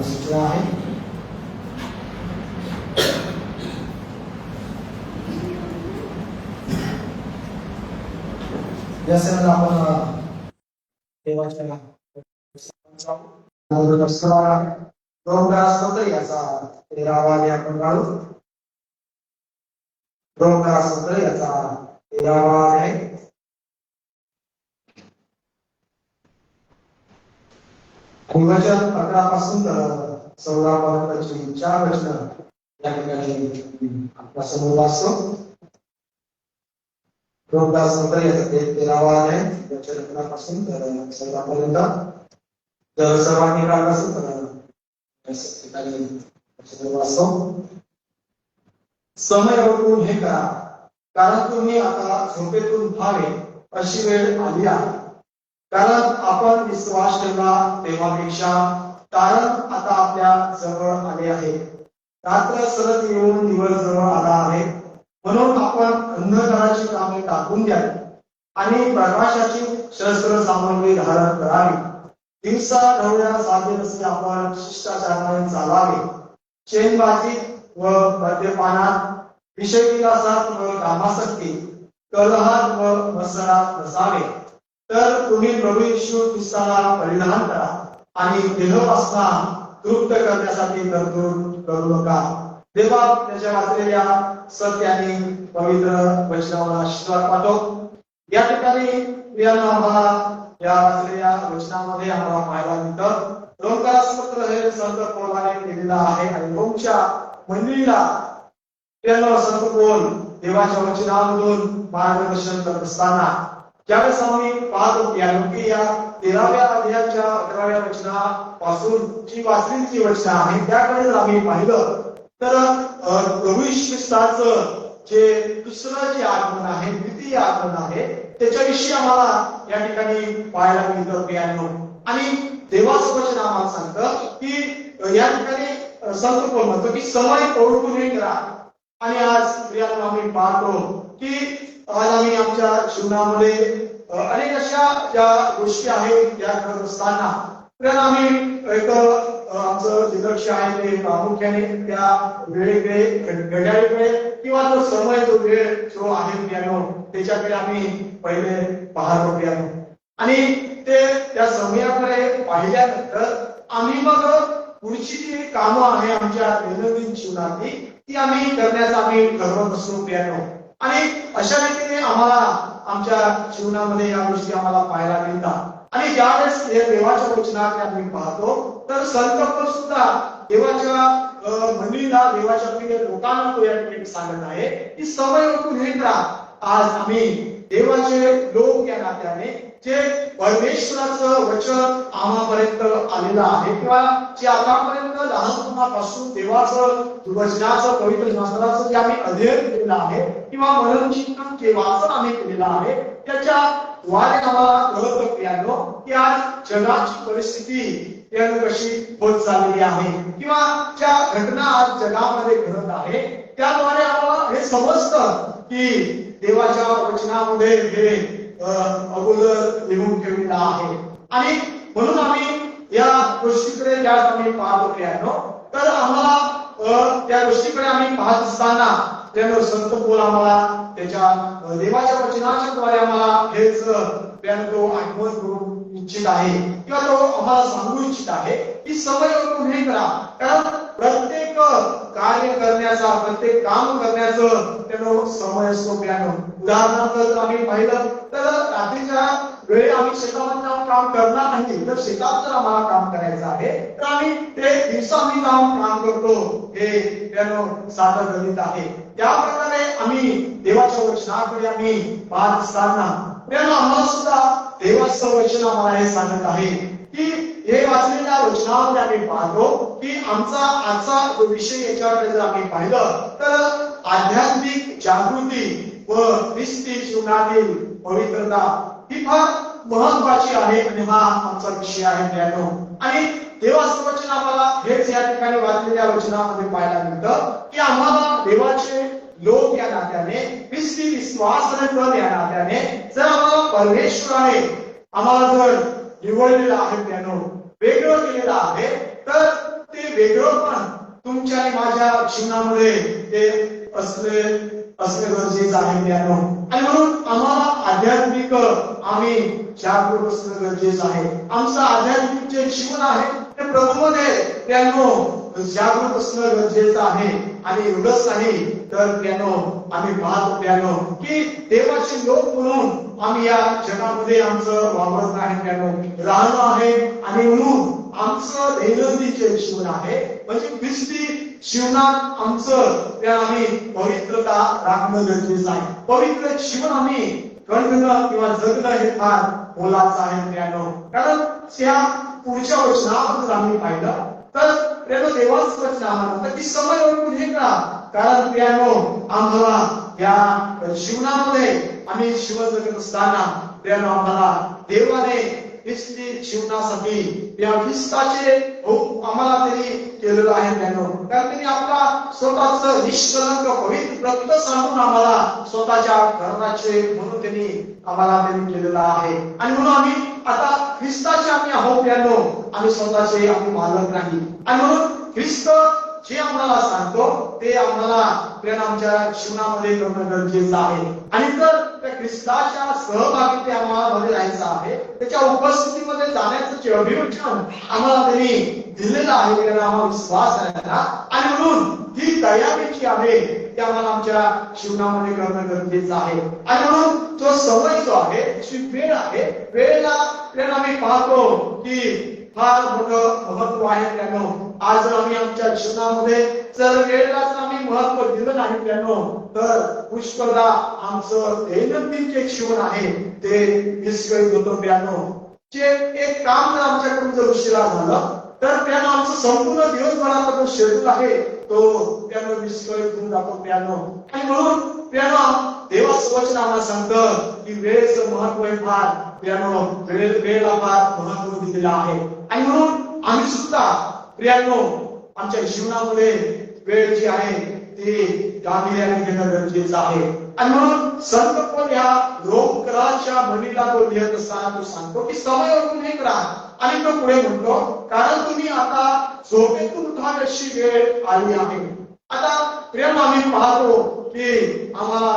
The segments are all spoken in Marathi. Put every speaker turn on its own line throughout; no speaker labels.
सूचना आहे. या सणाला आपण देवाच्या याचा 13वा आपण काढू. याचा 13वा आहे. वचन 11 पासून 16 पर्यंतची 4 वचनं या ठिकाणी आपल्या समोर वाचतो. याचा 13वा आहे. वचन 11 पासून 16 पर्यंत. जर सर्वांनी काढलं असेल तर ठिकाणी वाचतो. समय ओळखून हे करा, कारण तुम्ही आता झोपेतून व्हावे अशी वेळ आली आहे. कारण आपण विश्वास ठेवला तेव्हापेक्षा तारण आता आपल्या जवळ आले आहे. रात्र सरत येऊन दिवस जवळ आला आहे. म्हणून आपण अंधकाराची कामे टाकून द्यावी आणि प्रकाशाची शस्त्र सामग्री धारण करावी. दिवसा ढवळ्या साधे आपण शिष्टाचाराने चालावे. चेनबाजीत व मद्यपानात, विषयविलासात व कामासक्ती, कलहात व मत्सरात नसावे. तर तुम्ही प्रभू येशू ख्रिस्ताला परिधान करा आणि देहवासना तृप्त करण्यासाठी तरतूद करू नका. देवा त्याच्या वाचलेल्या सत्याने पवित्र वचनावर आशीर्वाद पाठव. या ठिकाणी आम्हाला या वाचलेल्या वचनामध्ये आम्हाला पाहायला मिळतं रोमकरासपत्र हे संत पौलाने लिहिलेलं आहे आणि रोमच्या मंडळीला त्याला संत पौल देवाच्या वचनामधून मार्गदर्शन करत असताना ज्यावेळेस आम्ही पाहतो की या 13व्या अध्यायाच्या 11व्या वचनापासून जी वाचलेली वचनं आहे त्याकडे जर आम्ही पाहिलं तर प्रभू येशू ख्रिस्ताचं जे दुसरं जे आगमन आहे, द्वितीय आगमन आहे, त्याच्याविषयी आम्हाला या ठिकाणी पाहायला मिळतं. आणि देवाचं वचन आम्हाला सांगतं की या ठिकाणी संत पौल म्हणतो की समय ओळखून हे करा. आणि आज प्रियानो आम्ही पाहतो की आज आम्ही आमच्या जीवनामध्ये अनेक अशा ज्या गोष्टी आहेत त्या करत असताना प्रियानो आम्ही एक आमचं जे लक्ष आहे ते प्रामुख्याने त्या वेळेकडे, घड्याळीकडे किंवा तो समय, जो वेळ जो आहे प्रियानो त्याच्याकडे आम्ही पहिले पाहतो प्रियानो. आणि ते त्या समयाकडे पाहिल्यानंतर आम्ही मग पुढची जी कामं आहे आमच्या दैनंदिन जीवनातली ती आम्ही करण्याचा आम्ही ठरवत असतो प्रियानो. आणि अशा रीतीने आम्हाला आमच्या जीवनामध्ये या गोष्टी आम्हाला पाहायला मिळतात. आणि ज्यावेळेस हे देवाच्या वचनाकडे आम्ही पाहतो तर संत पौल सुद्धा देवाच्या मंडळीला, देवाच्या प्रिय लोकांना तो या ठिकाणी सांगत आहे की समय ओळखून हे करा. आज आम्ही देवाचे लोक या नात्याने जे परमेश्वराचं वचन आम्हापर्यंत आलेलं आहे किंवा जे आतापर्यंत लहानपणापासून देवाचं वचनाचं, पवित्र शास्त्राचं जे आम्ही अध्ययन केलेलं आहे किंवा मननचिंतन जे वाचन आम्ही केलेलं आहे त्याच्या द्वारे आम्हाला कळतं प्रियानो की आज जगाची परिस्थिती कशी होत चाललेली आहे किंवा ज्या घटना आज जगामध्ये घडत आहे त्याद्वारे आम्हाला हे समजतं की देवाच्या वचनामध्ये हे अगोदर लिहून ठेवलेलं आहे. आणि म्हणून आम्ही या गोष्टीकडे ज्यावेळेस आम्ही पाहतो प्रियानो तर आम्हाला त्या गोष्टीकडे आम्ही पाहत असताना त्यानं संत पौल आम्हाला त्याच्या देवाच्या वचनाच्या द्वारे आम्हाला हेच तो आठवण करून इच्छित आहे किंवा तो आम्हाला सांगू इच्छित आहे की समय ओळखून हे करा. कारण प्रत्येक कार्य करण्याचा, प्रत्येक काम करण्याचं त्यानं समय असतो प्रियानो. उदाहरणार्थ जर आम्ही पाहिलं तर रात्रीच्या वेळी आम्ही शेतामध्ये जाऊन काम करणार नाही, तर शेतात जर आम्हाला काम करायचं आहे तर आम्ही ते दिवसा आम्ही जाऊन काम करतो, हे त्यानं साधं गणित आहे. त्या प्रकारे आम्ही देवाच्या वचनाकडे आम्ही पाहत असताना आम्हाला सुद्धा देवाचं वचन आम्हाला हे सांगत आहे की हे वाचलेल्या वचनामध्ये आम्ही पाहतो की आमचा आजचा जो विषय याच्याकडे जर आम्ही पाहिलं तर आध्यात्मिक जागृती व ख्रिस्ती जीवनातील पवित्रता ही फार महत्वाची आहे आणि हा आमचा विषय आहे प्रियानो. आणि देवाचं वचन आम्हाला हेच या ठिकाणी वाचलेल्या वचनामध्ये पाहायला मिळतं की आम्हाला देवाचे लोक या नात्याने, ख्रिस्ती विश्वासाने या नात्याने जर आम्हाला परमेश्वराने आम्हाला जर निवडलेलं आहे, त्यानं वेगळं केलेलं आहे, तर वेगळं पण तुमच्या आणि माझ्या जीवनामध्ये ते असणे गरजेचं आहे मित्रांनो. आणि म्हणून आम्हाला आध्यात्मिक आम्ही जागरूक असणं गरजेचं आहे. आमचं आध्यात्मिक जे जीवन आहे ते प्रभूमध्ये मित्रांनो जागरूक असणं गरजेचं आहे. आणि एवढंच नाही तर मित्रांनो आम्ही पाहतो मित्रांनो की देवाचे लोक म्हणून आम्ही या जगामध्ये आमचं वावरत नाही मित्रांनो, राहणं आहे. आणि म्हणून आमचं दैनंदिन जे जीवन आहे म्हणजे ख्रिस्ती जीवनात आमचं आम्ही पवित्रता राखणं गरजेचं आहे. पवित्र जीवन आम्ही जगणं किंवा जगणं हे फार मोलाचं आहे मित्रांनो. कारण त्या पुढच्या वचनात आम्ही पाहिलं तर प्रियानो देवाचं वचन आम्हाला की समय ओळखून हे करा. कारण प्रियानो आम्हाला या जीवनामध्ये आम्ही जीवन जगत असताना प्रियानो आम्हाला देवाने ख्रिस्ती जीवनासाठी या ख्रिस्ताचे आम्हाला त्यांनी केलेलं आहे मित्रांनो. कारण त्यांनी आपला स्वतःचं निष्कलंक पवित्र रक्त सांगून आम्हाला स्वतःच्या घराचे म्हणून त्यांनी आम्हाला केलेलं आहे. आणि म्हणून आम्ही आता ख्रिस्ताचे आम्ही आहोत मित्रांनो, आम्ही स्वतःचे आम्ही मालक नाही. आणि म्हणून ख्रिस्त जे आम्हाला सांगतो ते आम्हाला आमच्या जीवनामध्ये करणं गरजेचं आहे. आणि जर त्या ख्रिस्ताच्या सहभागी आम्हाला मध्ये राहायचं आहे, त्याच्या उपस्थितीमध्ये जाण्याचं जे अभिवचन आम्हाला त्यांनी दिलेलं आहे त्याला आम्हाला विश्वास आहे. आणि म्हणून ही तयारी जी आहे ती आम्हाला आमच्या जीवनामध्ये करणं गरजेचं आहे. आणि म्हणून तो समय जो आहे जी वेळ आहे वेळेला आम्ही पाहतो की फार मोठं महत्व आहे मित्रांनो. आज जर आम्ही आमच्या जीवनामध्ये जर वेळेलाच आम्ही महत्व दिलं नाही मित्रांनो तर पुष्कळदा आमचं दैनंदिन जे जीवन आहे ते विस्कळीत होतं मित्रांनो. जे एक काम जर आमच्याकडून जर उशिरा झालं तर त्यानं आमचं संपूर्ण दिवसभराचा जो शेड्यूल आहे तो त्यानं विस्कळीत होऊन जातो मित्रांनो. आणि म्हणून मित्रांनो देवाचं वचन आम्हाला सांगतं की वेळेचं महत्व हे फार मित्रांनो वेळेला फार महत्व दिलेलं आहे. आणि म्हणून आम्ही सुद्धा प्रियांनो आमच्या जीवनामध्ये वेळ जी आहे ती गांभीर्याने घेणं गरजेचं आहे. आणि म्हणून संत पण या रोमकराच्या म्हणीला तो लिहित असताना तो सांगतो की समय ओळखून हे करा. आणि तो पुढे म्हणतो कारण तुम्ही आता झोपेतून उठावी अशी वेळ आली आहे. आता प्रेम आम्ही पाहतो की आम्हाला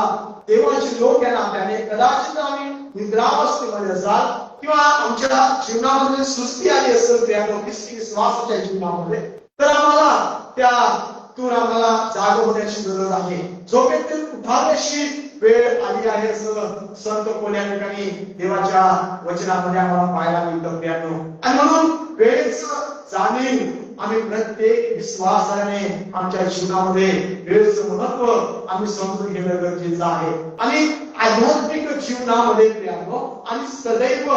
देवाचे लोक या नात्याने कदाचित आम्ही निद्रावस्थेमध्ये असाल किंवा आमच्या जीवनामध्ये सुस्ती आली असेल ख्रिस्ती विश्वासाच्या जीवनामध्ये तर आम्हाला त्यातून आम्हाला जाग होण्याची गरज आहे. झोपेतून उठाव्याची वेळ आली आहे असं संत कोण या ठिकाणी देवाच्या वचनामध्ये आम्हाला पाहायला मिळतं मित्रांनो. आणि म्हणून वेळेचं जाणीव आम्ही प्रत्येक विश्वासाने आमच्या जीवनामध्ये वेळेचं महत्व आम्ही समजून घेणं गरजेचं आहे. आणि आध्यात्मिक जीवनामध्ये आम्ही सदैव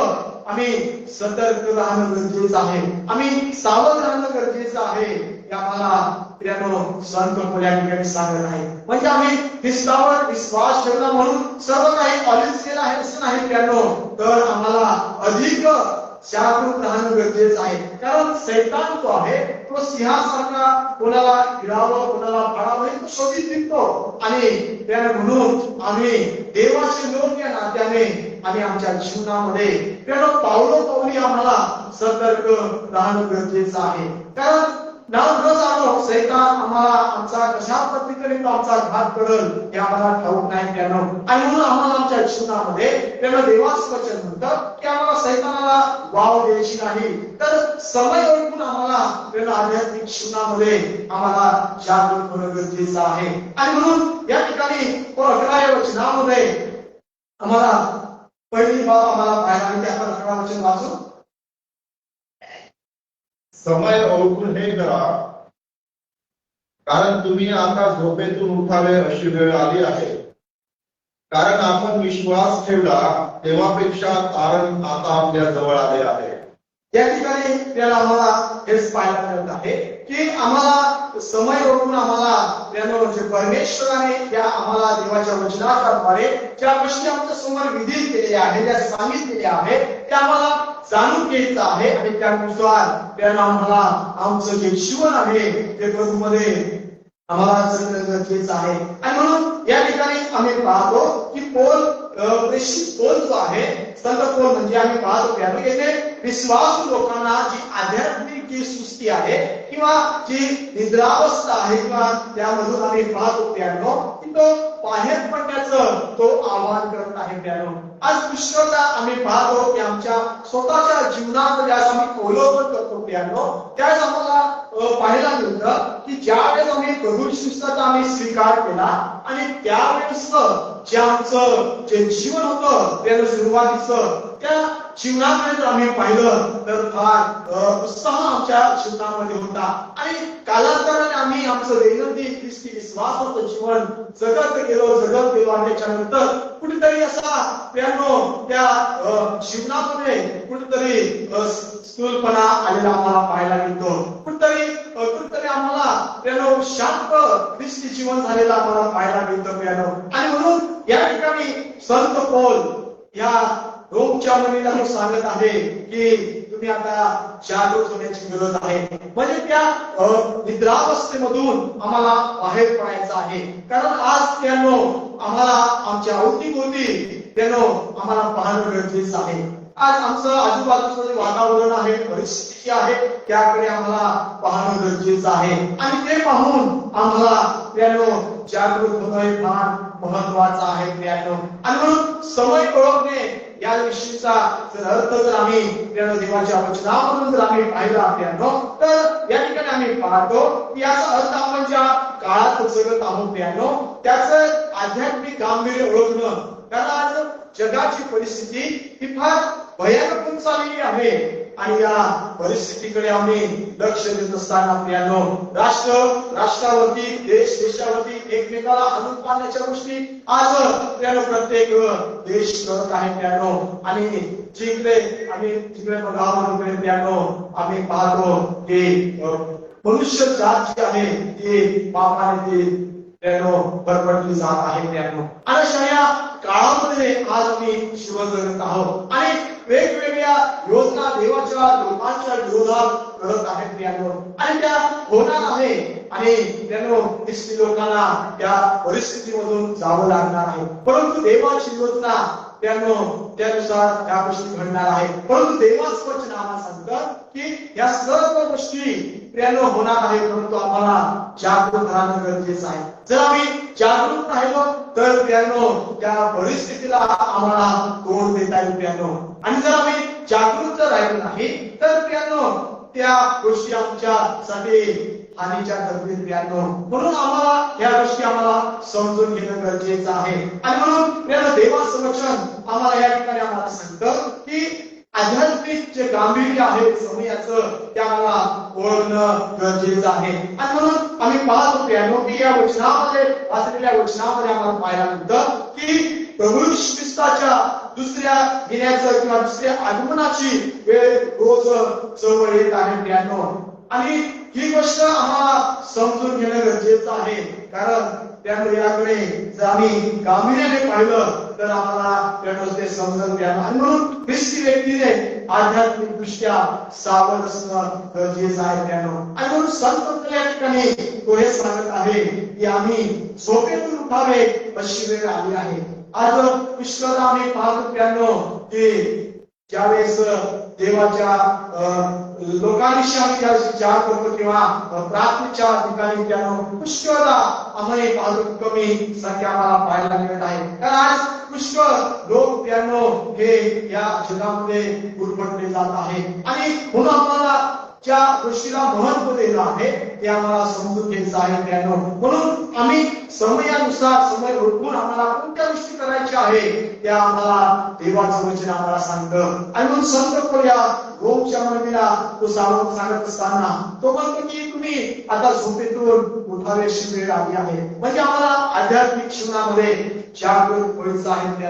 आम्ही सतर्क राहणं गरजेचं आहे. आम्ही सावध राहणं गरजेचं आहे. आम्हाला संत या ठिकाणी सांगत आहे. म्हणजे आम्ही ख्रिस्तावर विश्वास ठेवला म्हणून सर्व काही ऑलिज केलं आहे असं नाही मित्रांनो. तर आम्हाला अधिक जागरूक राहणं गरजेचं आहे. कारण सैतान जो आहे तो सिंहासारखा कोणाला गिळावं कोणाला फाडावं हे तो शोधित निघतो. आणि त्याने म्हणून आम्ही देवाचे लोक या नात्याने आणि आमच्या जीवनामध्ये पावलोपावली आम्हाला सतर्क राहणं गरजेचं आहे. कारण न जाणो सैतान आम्हाला आमचा कशा पद्धतीने आमचा घात करेल हे आम्हाला ठाऊक नाही मित्रांनो. आणि म्हणून आम्हाला आमच्या जीवनामध्ये त्यांना देवाचं वचन म्हणतं की आम्हाला सैतानाला वाव द्यायची नाही. तर समय ओळखून आम्हाला त्यांना आध्यात्मिक जीवनामध्ये आम्हाला जागरूक होणं गरजेचं आहे. आणि म्हणून या ठिकाणी 11 वचनामध्ये आम्हाला पहिली बाब आम्हाला पाहायला मिळते. आपण 11 वचन वाचू.
समय ओळखून हे करा कारण तुम्ही आता झोपेतून उठावे अशी वेळ आली आहे. कारण आपण विश्वास ठेवला तेव्हापेक्षा तारण आता आपल्या जवळ आले आहे.
या ठिकाणी त्याला आम्हाला हेच पाहायला मिळत आहे की आम्हाला समय ओळखून आम्हाला जे परमेश्वराने त्या आम्हाला देवाच्या वचनाद्वारे ज्या गोष्टी आमच्या समोर विधित केलेल्या आहेत ज्या सांगितलेल्या आहेत त्या आम्हाला जाणून घ्यायचं आहे. आणि त्यानुसार त्याला आम्हाला आमचं जे जीवन आहे ते प्रभूमध्ये आम्हाला जगणं गरजेचं आहे. आणि म्हणून या ठिकाणी आम्ही पाहतो की पौल प्रेषित पौल जो आहे, संत पौल म्हणजे आम्ही पाहतो येथे विश्वासू लोकांना जी आध्यात्मिक जी सृष्टी आहे किंवा जी निद्रावस्था आहे किंवा त्यामधून आम्ही पाहतो की तो बाहेर पडण्याचं तो आवाहन करत आहे त्यानो. आज पुष्कळदा आम्ही पाहतो की आमच्या स्वतःच्या जीवनामध्ये आज आम्ही अवलोकन करतो त्याच आम्हाला पाहायला मिळतं की ज्यावेळेस आम्ही प्रभू ख्रिस्ताचा आम्ही स्वीकार केला आणि त्यावेळेस जे आमचं जे जीवन होतं त्याला सुरुवातीचं त्या जीवनाकडे जर आम्ही पाहिलं तर फार उत्साह आमच्या जीवनामध्ये होता आणि कालांतराने आम्ही आमचं दैनंदिन ख्रिस्ती विश्वासाचं जीवन जगत गेलो आणि त्याच्यानंतर कुठेतरी असा त्या जीवनामध्ये कुठेतरी स्थूलपणा आलेला आम्हाला पाहायला मिळतो. कुठेतरी आम्हाला शांत ख्रिस्ती जीवन झालेलं आम्हाला पाहायला मिळतं आणि म्हणून या ठिकाणी संत पौल या रोमच्या मुलीला तो सांगत आहे की तुम्ही आता जागृत होण्याची गरज आहे. म्हणजे त्या निद्रावस्थेमधून आम्हाला बाहेर पडायचं आहे. कारण आज आम्हाला आमच्या अवतीभोवती आम्हाला पाहणं गरजेचं आहे. आज आमचं आजूबाजूचं जे वातावरण आहे, परिस्थिती जी आहे त्याकडे आम्हाला पाहणं गरजेचं आहे आणि ते पाहून आम्हाला जागृत होणं फार महत्वाचं आहे आणि म्हणून समय ओळखणे या विषयीचा जर अर्थ जर आम्ही देवाच्या वचनामधून जर आम्ही पाहिला तर या ठिकाणी आम्ही पाहतो की याचा अर्थ आपण ज्या काळात जगत आहोत त्याचं आध्यात्मिक गांभीर्य ओळखणं. कारण आज जगाची परिस्थिती ही फार भयानक होत चाललेली आहे आणि या परिस्थितीकडे आम्ही लक्ष देत असताना राष्ट्रावरती देशावरती एकमेकाला आणून पाहण्याच्या गोष्टी आज प्रत्येक देश करत आहे आणि जिकडे बघावं आम्ही पाहतो की मनुष्य जात जी आहे ती पापाने बरबडली जात आहे आणि अशा या काळामध्ये आज आम्ही जीवन जगत आहोत आणि वेगवेगळ्या योजना देवाच्या लोकांच्या विरोधात करत आहेत आणि त्या होणार आहे आणि ख्रिस्ती लोकांना त्या परिस्थितीमधून जावं लागणार आहे. परंतु देवाची योजना त्यानुसार त्या गोष्टी घडणार आहे. परंतु देवाचं वचन आम्हाला सांगतं की या सर्व गोष्टी होणार आहे. परंतु आम्हाला जागृत राहणं गरजेचं आहे. जर आम्ही जागृत राहिलो तर त्या परिस्थितीला आम्हाला तोंड देता येईल आणि जर आम्ही जागृत राहिलो नाही तर त्या गोष्टी आमच्यासाठी हानीच्या ठरतील म्हणून आम्हाला या गोष्टी आम्हाला समजून घेणं गरजेचं आहे आणि म्हणून देवाचं वचन आम्हाला या ठिकाणी आम्हाला सांगतं की आध्यात्मिक जे गांभीर्य आहे समयाचं ते आम्हाला ओळखणं गरजेचं आहे आणि म्हणून आम्ही पाहतो की या वचनामध्ये वाचलेल्या वचनामध्ये आम्हाला पाहायला मिळतं की प्रभू ख्रिस्ताच्या दुसऱ्या येण्याचं किंवा दुसऱ्या आगमनाची वेळ रोज जवळ येत आहे आणि ही गोष्ट आम्हाला समजून घेणं गरजेचं आहे. कारण याकडे जर आम्ही गांभीर्याने पाहिलं तर आम्हाला ते समजून घ्या आणि म्हणून ख्रिस्ती व्यक्तीने आध्यात्मिक दृष्ट्या सावध असणं गरजेचं आहे आणि म्हणून संत या ठिकाणी तो हे सांगत आहे की आम्ही झोपेतून उठावे अशी वेळ आली आहे. आज पुष्कळ आम्ही पाहतो की ज्यावेळेस देवाच्या लोकांविषयी आम्ही ज्यावेळेस विचार करतो किंवा प्रार्थनेच्या ठिकाणी पुष्कळदा आम्ही पाहतो कमी संख्या आम्हाला पाहायला मिळत आहे. कारण आज पुष्कळ लोक हे या जगामध्ये गुरफटले जात आहे आणि म्हणून आम्हाला ज्या गोष्टीला महत्व दिलं आहे ते आम्हाला समजून घ्यायचं आहे म्हणून आम्ही समयानुसार समय ओळखून आम्हाला कोणत्या गोष्टी करायच्या आहे त्या आम्हाला देवाचं वचन आम्हाला सांगतं आणि म्हणून संत पौल या रोमच्या मंडळीला तो सांगत असताना तो म्हणतो की तुम्ही आता झोपेतून उठावेशी वेळ आली आहे. म्हणजे आम्हाला आध्यात्मिक जीवनामध्ये जागरूक व्हायचं आहे.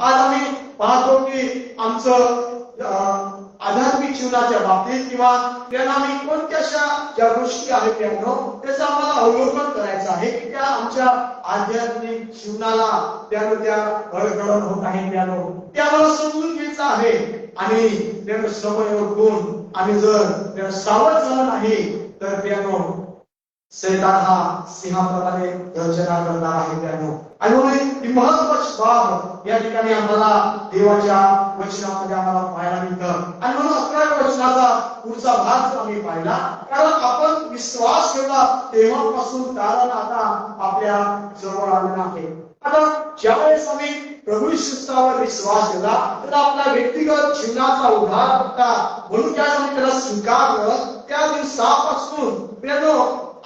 आज आम्ही पाहतो की आमचं आध्यात्मिक जीवनाच्या बाबतीत किंवा त्यांना आम्ही कोणत्याशा ज्या गोष्टी आहेत त्याचं आम्हाला अवलोकन करायचं आहे की त्या आमच्या आध्यात्मिक जीवनाला त्या अडगळण होत आहे ते आम्हाला समजून घ्यायचं आहे आणि त्यानं समय ओळखून आणि जर सावध झालं नाही तर सैतान हा सिंहाप्रमाणे गर्जना करणार आहे त्यानो. आणि म्हणून ही महत्वाची बाब या ठिकाणी आम्हाला देवाच्या वचनामध्ये आम्हाला पाहायला मिळतं. आणि म्हणून 11व्या वचनाचा पुढचा भाग जर आम्ही पाहिला, कारण आपण विश्वास ठेवला तेव्हापासून कारण आता आपल्या जवळ आलेला आहे. आता ज्यावेळेस आम्ही प्रभू ख्रिस्तावर विश्वास ठेवला तर आपल्या व्यक्तिगत जीवनाचा उद्धारकर्ता म्हणून ज्या आम्ही त्याला स्वीकारलं त्या दिवसापासून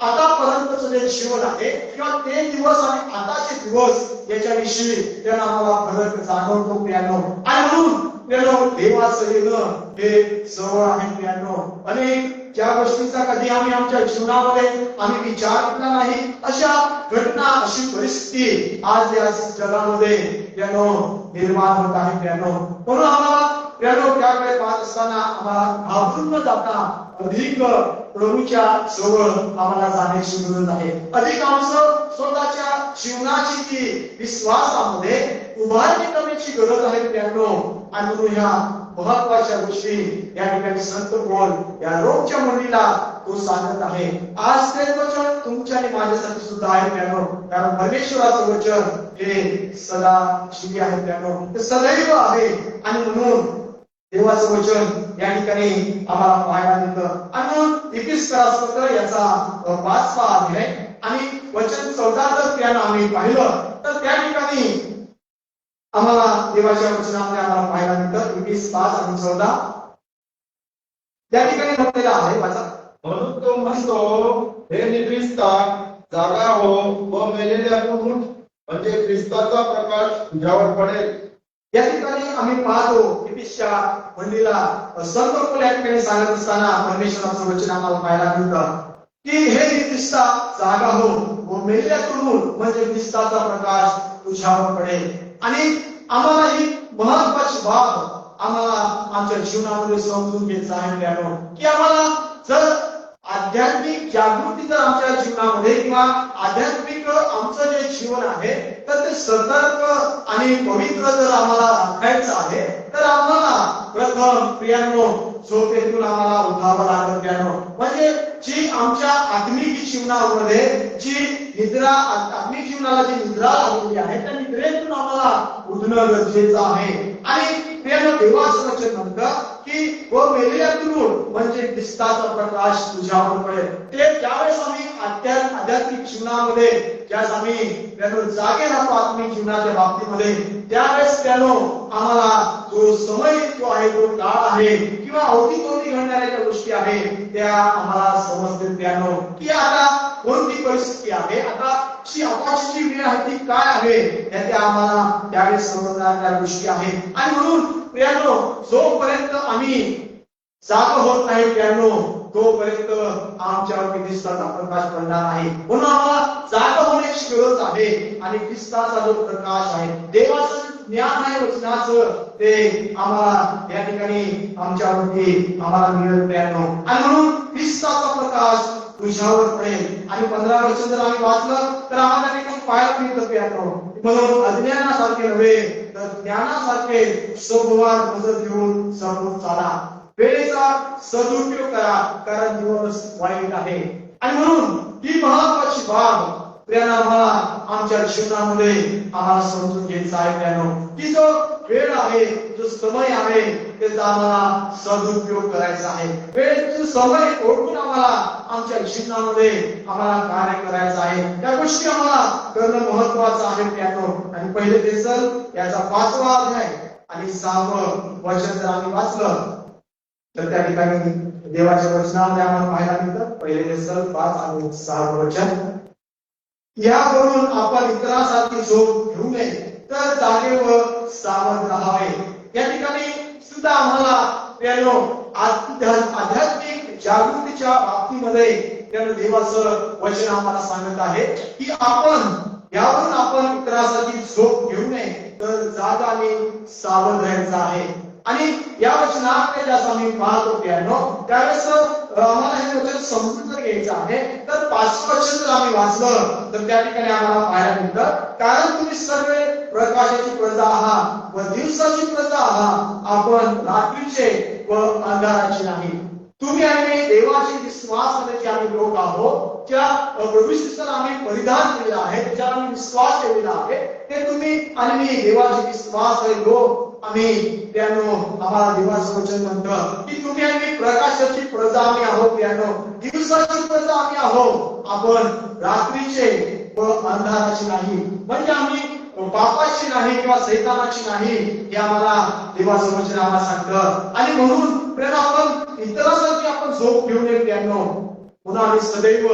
आतापर्यंतचं जे जीवन आहे किंवा ते दिवस आणि आताचे दिवस याच्याविषयी त्यांना आम्हाला फरक जाणवतो प्रियानो. आणि म्हणून प्रियानो देवाचं येणं हे जवळ आहे प्रियानो. अनेक ज्या गोष्टींचा कधी आम्ही आमच्या जीवनामध्ये आम्ही विचार केला नाही अशा घटना अशी परिस्थिती आज या जगामध्ये प्रियानो निर्माण होत आहे प्रियानो. म्हणून आम्हाला प्रियानो त्याकडे पाहत असताना आम्हाला घाबरून न जाता अधिक प्रभूच्या जवळ आम्हाला जाण्याची गरज आहे. अधिक आमचं स्वतःच्या जीवनाची ती विश्वासामध्ये उभारणी करण्याची गरज आहे प्रियानो. आणि म्हणून ह्या महत्वाच्या गोष्टी या ठिकाणी संत पौल या रोजच्या मुलीला तो सांगत आहे. आज ते वचन तुमच्या आणि माझ्यासाठी सुद्धा आहे प्रियानो. कारण परमेश्वराचं वचन हे सदा जीवी आहे प्रियानो, ते सदैव आहे. आणि म्हणून देवाचं वचन या ठिकाणी आम्हाला पाहायला मिळतं. आणि म्हणून इफिसकरास पत्र याचा 5वा अध्याय आणि वचन 14 जर त्यानं आम्ही पाहिलं तर त्या ठिकाणी आम्हाला देवाच्या वचनामध्ये आम्हाला पाहायला मिळतं. इफिस 5 आणि 14 त्या ठिकाणी म्हटलेलं आहे. वाचा.
म्हणून तो म्हणतो, हे निद्रिस्ता जागा हो व मेलेल्यातून उठ, म्हणजे ख्रिस्ताचा प्रकाश तुझ्यावर पडेल.
या ठिकाणी आम्ही पाहतो इफिसच्या मंडळीला संत पौल या ठिकाणी सांगत असताना परमेश्वराचं वचन आम्हाला पाहायला मिळतं की हे ख्रिस्ता जागा हो व मेलेल्यातून उठ, म्हणजे ख्रिस्ताचा प्रकाश तुझ्यावर पडेल. आणि आम्हाला ही महत्वाची बाब आम्हाला आमच्या जीवनामध्ये समजून घ्यायचं आहे प्रियानो की आम्हाला जर आध्यात्मिक जागृती जर आमच्या जीवनामध्ये किंवा आध्यात्मिक आमचं जे जीवन आहे तर ते सतर्क आणि पवित्र जर आम्हाला राखायचं आहे तर आम्हाला प्रथम प्रियानो झोपेतून आम्हाला उठावं लागेल प्रियानो. म्हणजे जी आमच्या आत्मिक जीवनामध्ये जी निद्रा आत्मिक जीवनाला जी निद्रा लागलेली आहे त्या निद्रेतून आम्हाला उठणं गरजेचं आहे. आणि प्रियानो देवाचं वचन म्हणतं की व मेलेल्यातून म्हणजे ख्रिस्ताचा प्रकाश तुझ्यावर पडेल. ते ज्यावेळेस आम्ही आध्यात्मिक जीवनामध्ये ज्यावेळेस आम्ही प्रियानो जागे राहतो आत्मिक जीवनाच्या बाबतीमध्ये त्यावेळेस प्रियानो आम्हाला जो समय जो आहे तो काळ आहे किंवा अवतीभोवती घडणाऱ्या ज्या गोष्टी आहे त्या आम्हाला समजते प्रियानो की आता कोणती परिस्थिती आहे, आता जी आताची वेळ आहे ती काय आहे त्या आम्हाला त्यावेळेस समजणाऱ्या गोष्टी आहे. आणि म्हणून प्रियानो जोपर्यंत आम्ही जाग होत नाही प्रियानो तोपर्यंत आमच्यावर ख्रिस्ताचा प्रकाश पडणार आहे. म्हणून आम्हाला जाग होण्याची गरज आहे. आणि ख्रिस्ताचा जो प्रकाश आहे देवाचं ज्ञान आहे वचनाचं ते आम्हाला या ठिकाणी आमच्यावरती आम्हाला मिळेल प्रियानो. आणि म्हणून ख्रिस्ताचा प्रकाश तुझ्यावर पडेल. आणि 15 वर्ष जर आम्ही वाचलं तर आम्हाला ठिकाणी पाहायला मिळतं प्रियानो. म्हणून अज्ञानासारखे नव्हे तर ज्ञानासारखे सोमवार मदत घेऊन समोर चाला. वेळेचा सदुपयोग करा कारण दिवस वाईट आहे. आणि म्हणून ही महत्वाची बाब प्रियानो आम्हाला आमच्या जीवनामध्ये आम्हाला समजून घ्यायचं आहे प्रियानो की जो वेळ आहे जो समय आहे त्याचा आम्हाला सदुपयोग करायचा आहे. वेळेचा समय ओळखून आम्हाला आमच्या जीवनामध्ये आम्हाला कार्य करायचं आहे. त्या गोष्टी आम्हाला करणं महत्वाचं आहे प्रियानो. आणि पहिले तेसल याचा 5वा अध्याय आणि 6वं वचन जर आम्ही वाचलं तर त्या ठिकाणी देवाच्या वचनामध्ये आम्हाला पाहायला मिळतं. पहिले तेसल 5 आणि 6वं वचन. यावरून आपण इतरांसारखी झोप घेऊ नये तर जागे व सावध राहावे. या ठिकाणी सुद्धा आम्हाला प्रियानो आध्यात्मिक जागृतीच्या बाबतीमध्ये त्यानं देवाचं वचन आम्हाला सांगत आहे की यावरून आपण इतरांसाठी झोप घेऊ नये तर जागा आणि सावध राहायचं आहे. आणि या वचनाकडे जसं आम्ही पाहतो प्रियानो त्यावेळेस आम्हाला हे वचन समजून जर घ्यायचं आहे तर 5वं वचन जर आम्ही वाचलं तर त्या ठिकाणी आम्हाला पाहायला मिळतं कारण तुम्ही सर्व प्रकाशाची प्रजा आहात व दिवसाची प्रजा आहात. आपण रात्रीचे व अंधाराचे नाही. तुम्ही आणि देवाची विश्वास जे आम्ही लोक आहोत, ज्या प्रभू ख्रिस्ताला आम्ही परिधान केलेला आहे, त्याच्यावर आम्ही विश्वास ठेवलेला आहे, ते तुम्ही आणि मी देवाची विश्वास लोक आम्ही त्यानो आम्हाला देवाचं वचन म्हणतं की तुम्ही आणि प्रकाशाची प्रजा आम्ही आहोत, त्यानो दिवसाची प्रजा आम्ही आहोत, आपण रात्रीचे व अंधाराची नाही, म्हणजे आम्ही पापाची नाही किंवा सैतानाची नाही, हे आम्हाला देवाचं वचन आम्हाला सांगतं. आणि म्हणून प्रेरणा आपण इतरांसाठी आपण झोप घेऊ नये त्यानो, पुन्हा आम्ही सदैव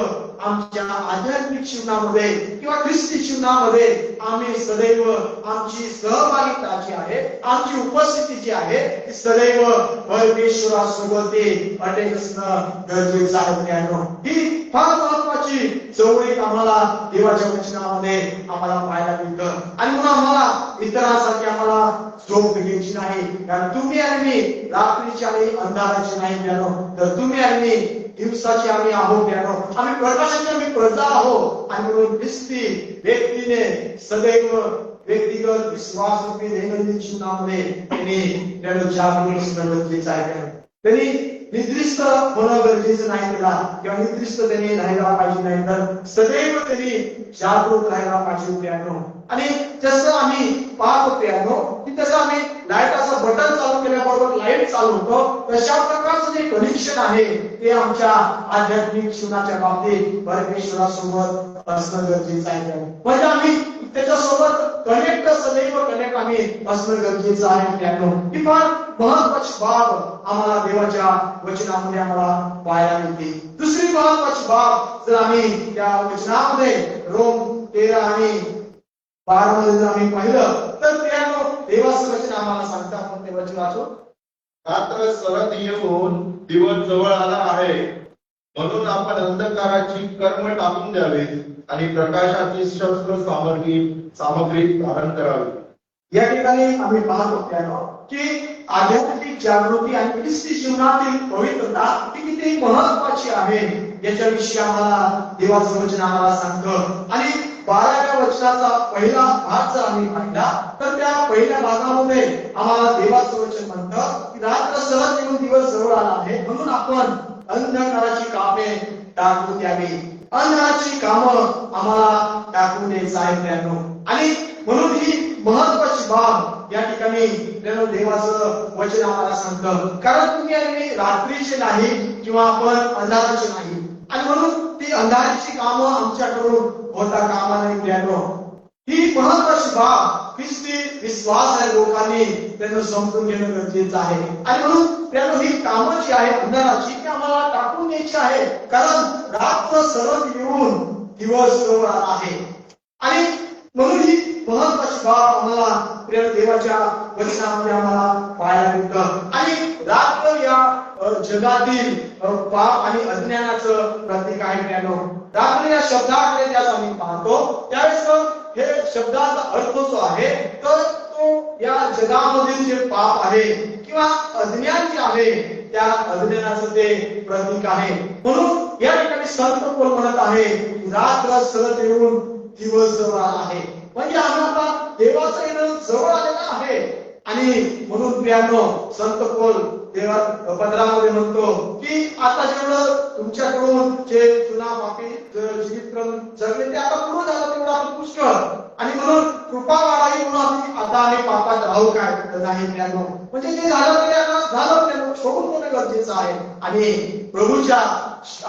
आमच्या आध्यात्मिक जीवनामध्ये किंवा ख्रिस्ती जीवनामध्ये आम्ही सदैव आमची सहभागिता जी आहे, आमची उपस्थिती जी आहे, ती सदैव परमेश्वरासोबत अटेक असणं गरजेचं आहे त्यानो. ही फार महत्वाची जवळीक आम्हाला देवाच्या वचनामध्ये आम्हाला पाहायला मिळतं. आणि म्हणून आम्हाला इतरांसाठी आम्हाला झोप घ्यायची नाही, कारण तुम्ही आणि मी रात्रीची आणि अंधाराची नाही त्यानो, तर तुम्ही आणि मी दिवसाची आम्ही आहोत त्यानो, आम्ही प्रकाशाची आम्ही प्रजा आहोत. आणि म्हणून ख्रिस्ती व्यक्तीने सदैव व्यक्तिगत विश्वास रूपी दैनंदिन जीवनामध्ये त्यांनी जागरूक असणं गरजेचं आहे. त्यांनी निद्रिस्त होणं गरजेचं नाही त्याला, किंवा निद्रिस्त त्यांनी राहायला पाहिजे नाही, तर सदैव त्यांनी जागरूक राहायला पाहिजे त्यानो. आणि जसं आम्ही पाहतो त्यानो की तसं आम्ही लाईटाचं बटन चालू केल्याबरोबर लाईट चालू होतो, तशा प्रकारचं जे कनेक्शन आहे ते आमच्या आध्यात्मिक जीवनाच्या बाबतीत परमेश्वरासोबत असणं गरजेचं आहे. म्हणजे आम्ही त्याच्यासोबत सदैव कनेक्ट आम्ही असणं गरजेचं आहे त्यानो. ही फार महत्वाची बाब आम्हाला देवाच्या वचनामध्ये आम्हाला पाहायला मिळते. दुसरी महत्वाची बाब जर आम्ही त्या वचनामध्ये रोम 13 आणि 12 मध्ये जर आम्ही पाहिलं तर त्यानो देवाचं वचन आम्हाला सांगतं. आपण ते वचन वाचू.
रात्र सरत येऊन दिवस जवळ आला आहे, म्हणून आपण अंधकाराची कर्म टाकून द्यावी आणि प्रकाशाची शस्त्र सामग्री धारण करावी.
या ठिकाणी आम्ही पाहतो त्यानो की आध्यात्मिक जागृती आणि ख्रिस्ती जीवनातील पवित्रता ही किती महत्वाची आहे, याच्याविषयी आम्हाला देवाचं वचन आम्हाला सांगतं. आणि 12व्या वचनाचा पहिला भाग जर आम्ही पाहिला तर त्या पहिल्या भागामध्ये आम्हाला देवाचं वचन म्हणतं की रात्र सरत येऊन दिवस जवळ आला आहे, म्हणून आपण अंधकाराची कामे टाकून द्यावी. अंधकाराची कामं आम्हाला टाकून द्यायचं आहे त्यानो. आणि म्हणून ही महत्वाची बाब या ठिकाणी देवाचं वचन आम्हाला सांगतं, कारण तुम्ही आणि रात्रीचे नाही किंवा आपण अंधाराचे नाही. आणि म्हणून ती अंधाराची कामं आमच्याकडून होता कामा नाही त्यानो. ही महत्वाची बाब ख्रिस्ती विश्वास आहे लोकांनी त्यांना समजून घेणं गरजेचं आहे. आणि म्हणून त्यानं ही कामं जी आहे अंधाराची ती आम्हाला टाकून द्यायची आहे, कारण रात्र सरत येऊन दिवस जवळ आला आहे. आणि म्हणून ही महत्वाची बाब आम्हाला प्रिय देवाच्या वचनामध्ये आम्हाला पाहायला मिळतं. आणि रात्र या जगातील पाप आणि अज्ञानाचं प्रतीक आहे त्यानो. रात्र या शब्दाकडे ज्यास आम्ही पाहतो त्यावेळेस हे शब्दाचा अर्थ जो आहे तर तो या जगामधील जे पाप आहे किंवा अज्ञान जे आहे त्या अज्ञानाचं ते प्रतीक आहे. म्हणून या ठिकाणी संत पौल म्हणत आहे रात्र सरत येऊन दिवस जवळ आला आहे, म्हणजे आम्ही आता देवाचं येणं जवळ आलेलं आहे. आणि म्हणून प्रियानो संत पौल देवा पत्रामध्ये म्हणतो की आता जेवढं तुमच्याकडून जे जुना पापी जीवितक्रम जगले ते आता पूर्ण झालं तेवढं आपण पुष्कळ. आणि म्हणून कृपा वाढावी म्हणून आम्ही आता आम्ही पापात राहू काय नाही प्रियानो, म्हणजे जे झालं ते आता झालं, त्याला सोडून देणं गरजेचं आहे. आणि प्रभूच्या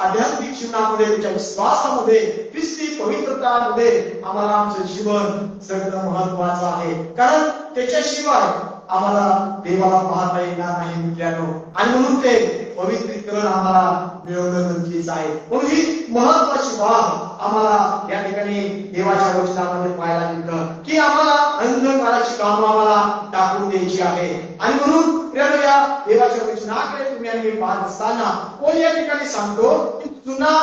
आध्यात्मिक जीवनामध्ये त्याच्या विश्वासामध्ये ख्रिस्ती पवित्रतामध्ये आम्हाला आमचं जीवन सगळं महत्वाचं आहे, कारण त्याच्याशिवाय आम्हाला देवाला पाहता येणार नाही मित्रांनो. आणि म्हणून ते पवित्रीकरण आम्हाला मिळवणं गरजेचं आहे. म्हणून ही महत्वाची बाब आम्हाला या ठिकाणी देवाच्या वचनामध्ये पाहायला मिळतं की आम्हाला अंधकाराची कामं आम्हाला टाकून द्यायची आहे. आणि म्हणून या देवाच्या वचनाकडे तुम्ही आणि पाहत असताना कोण या ठिकाणी सांगतो की जुना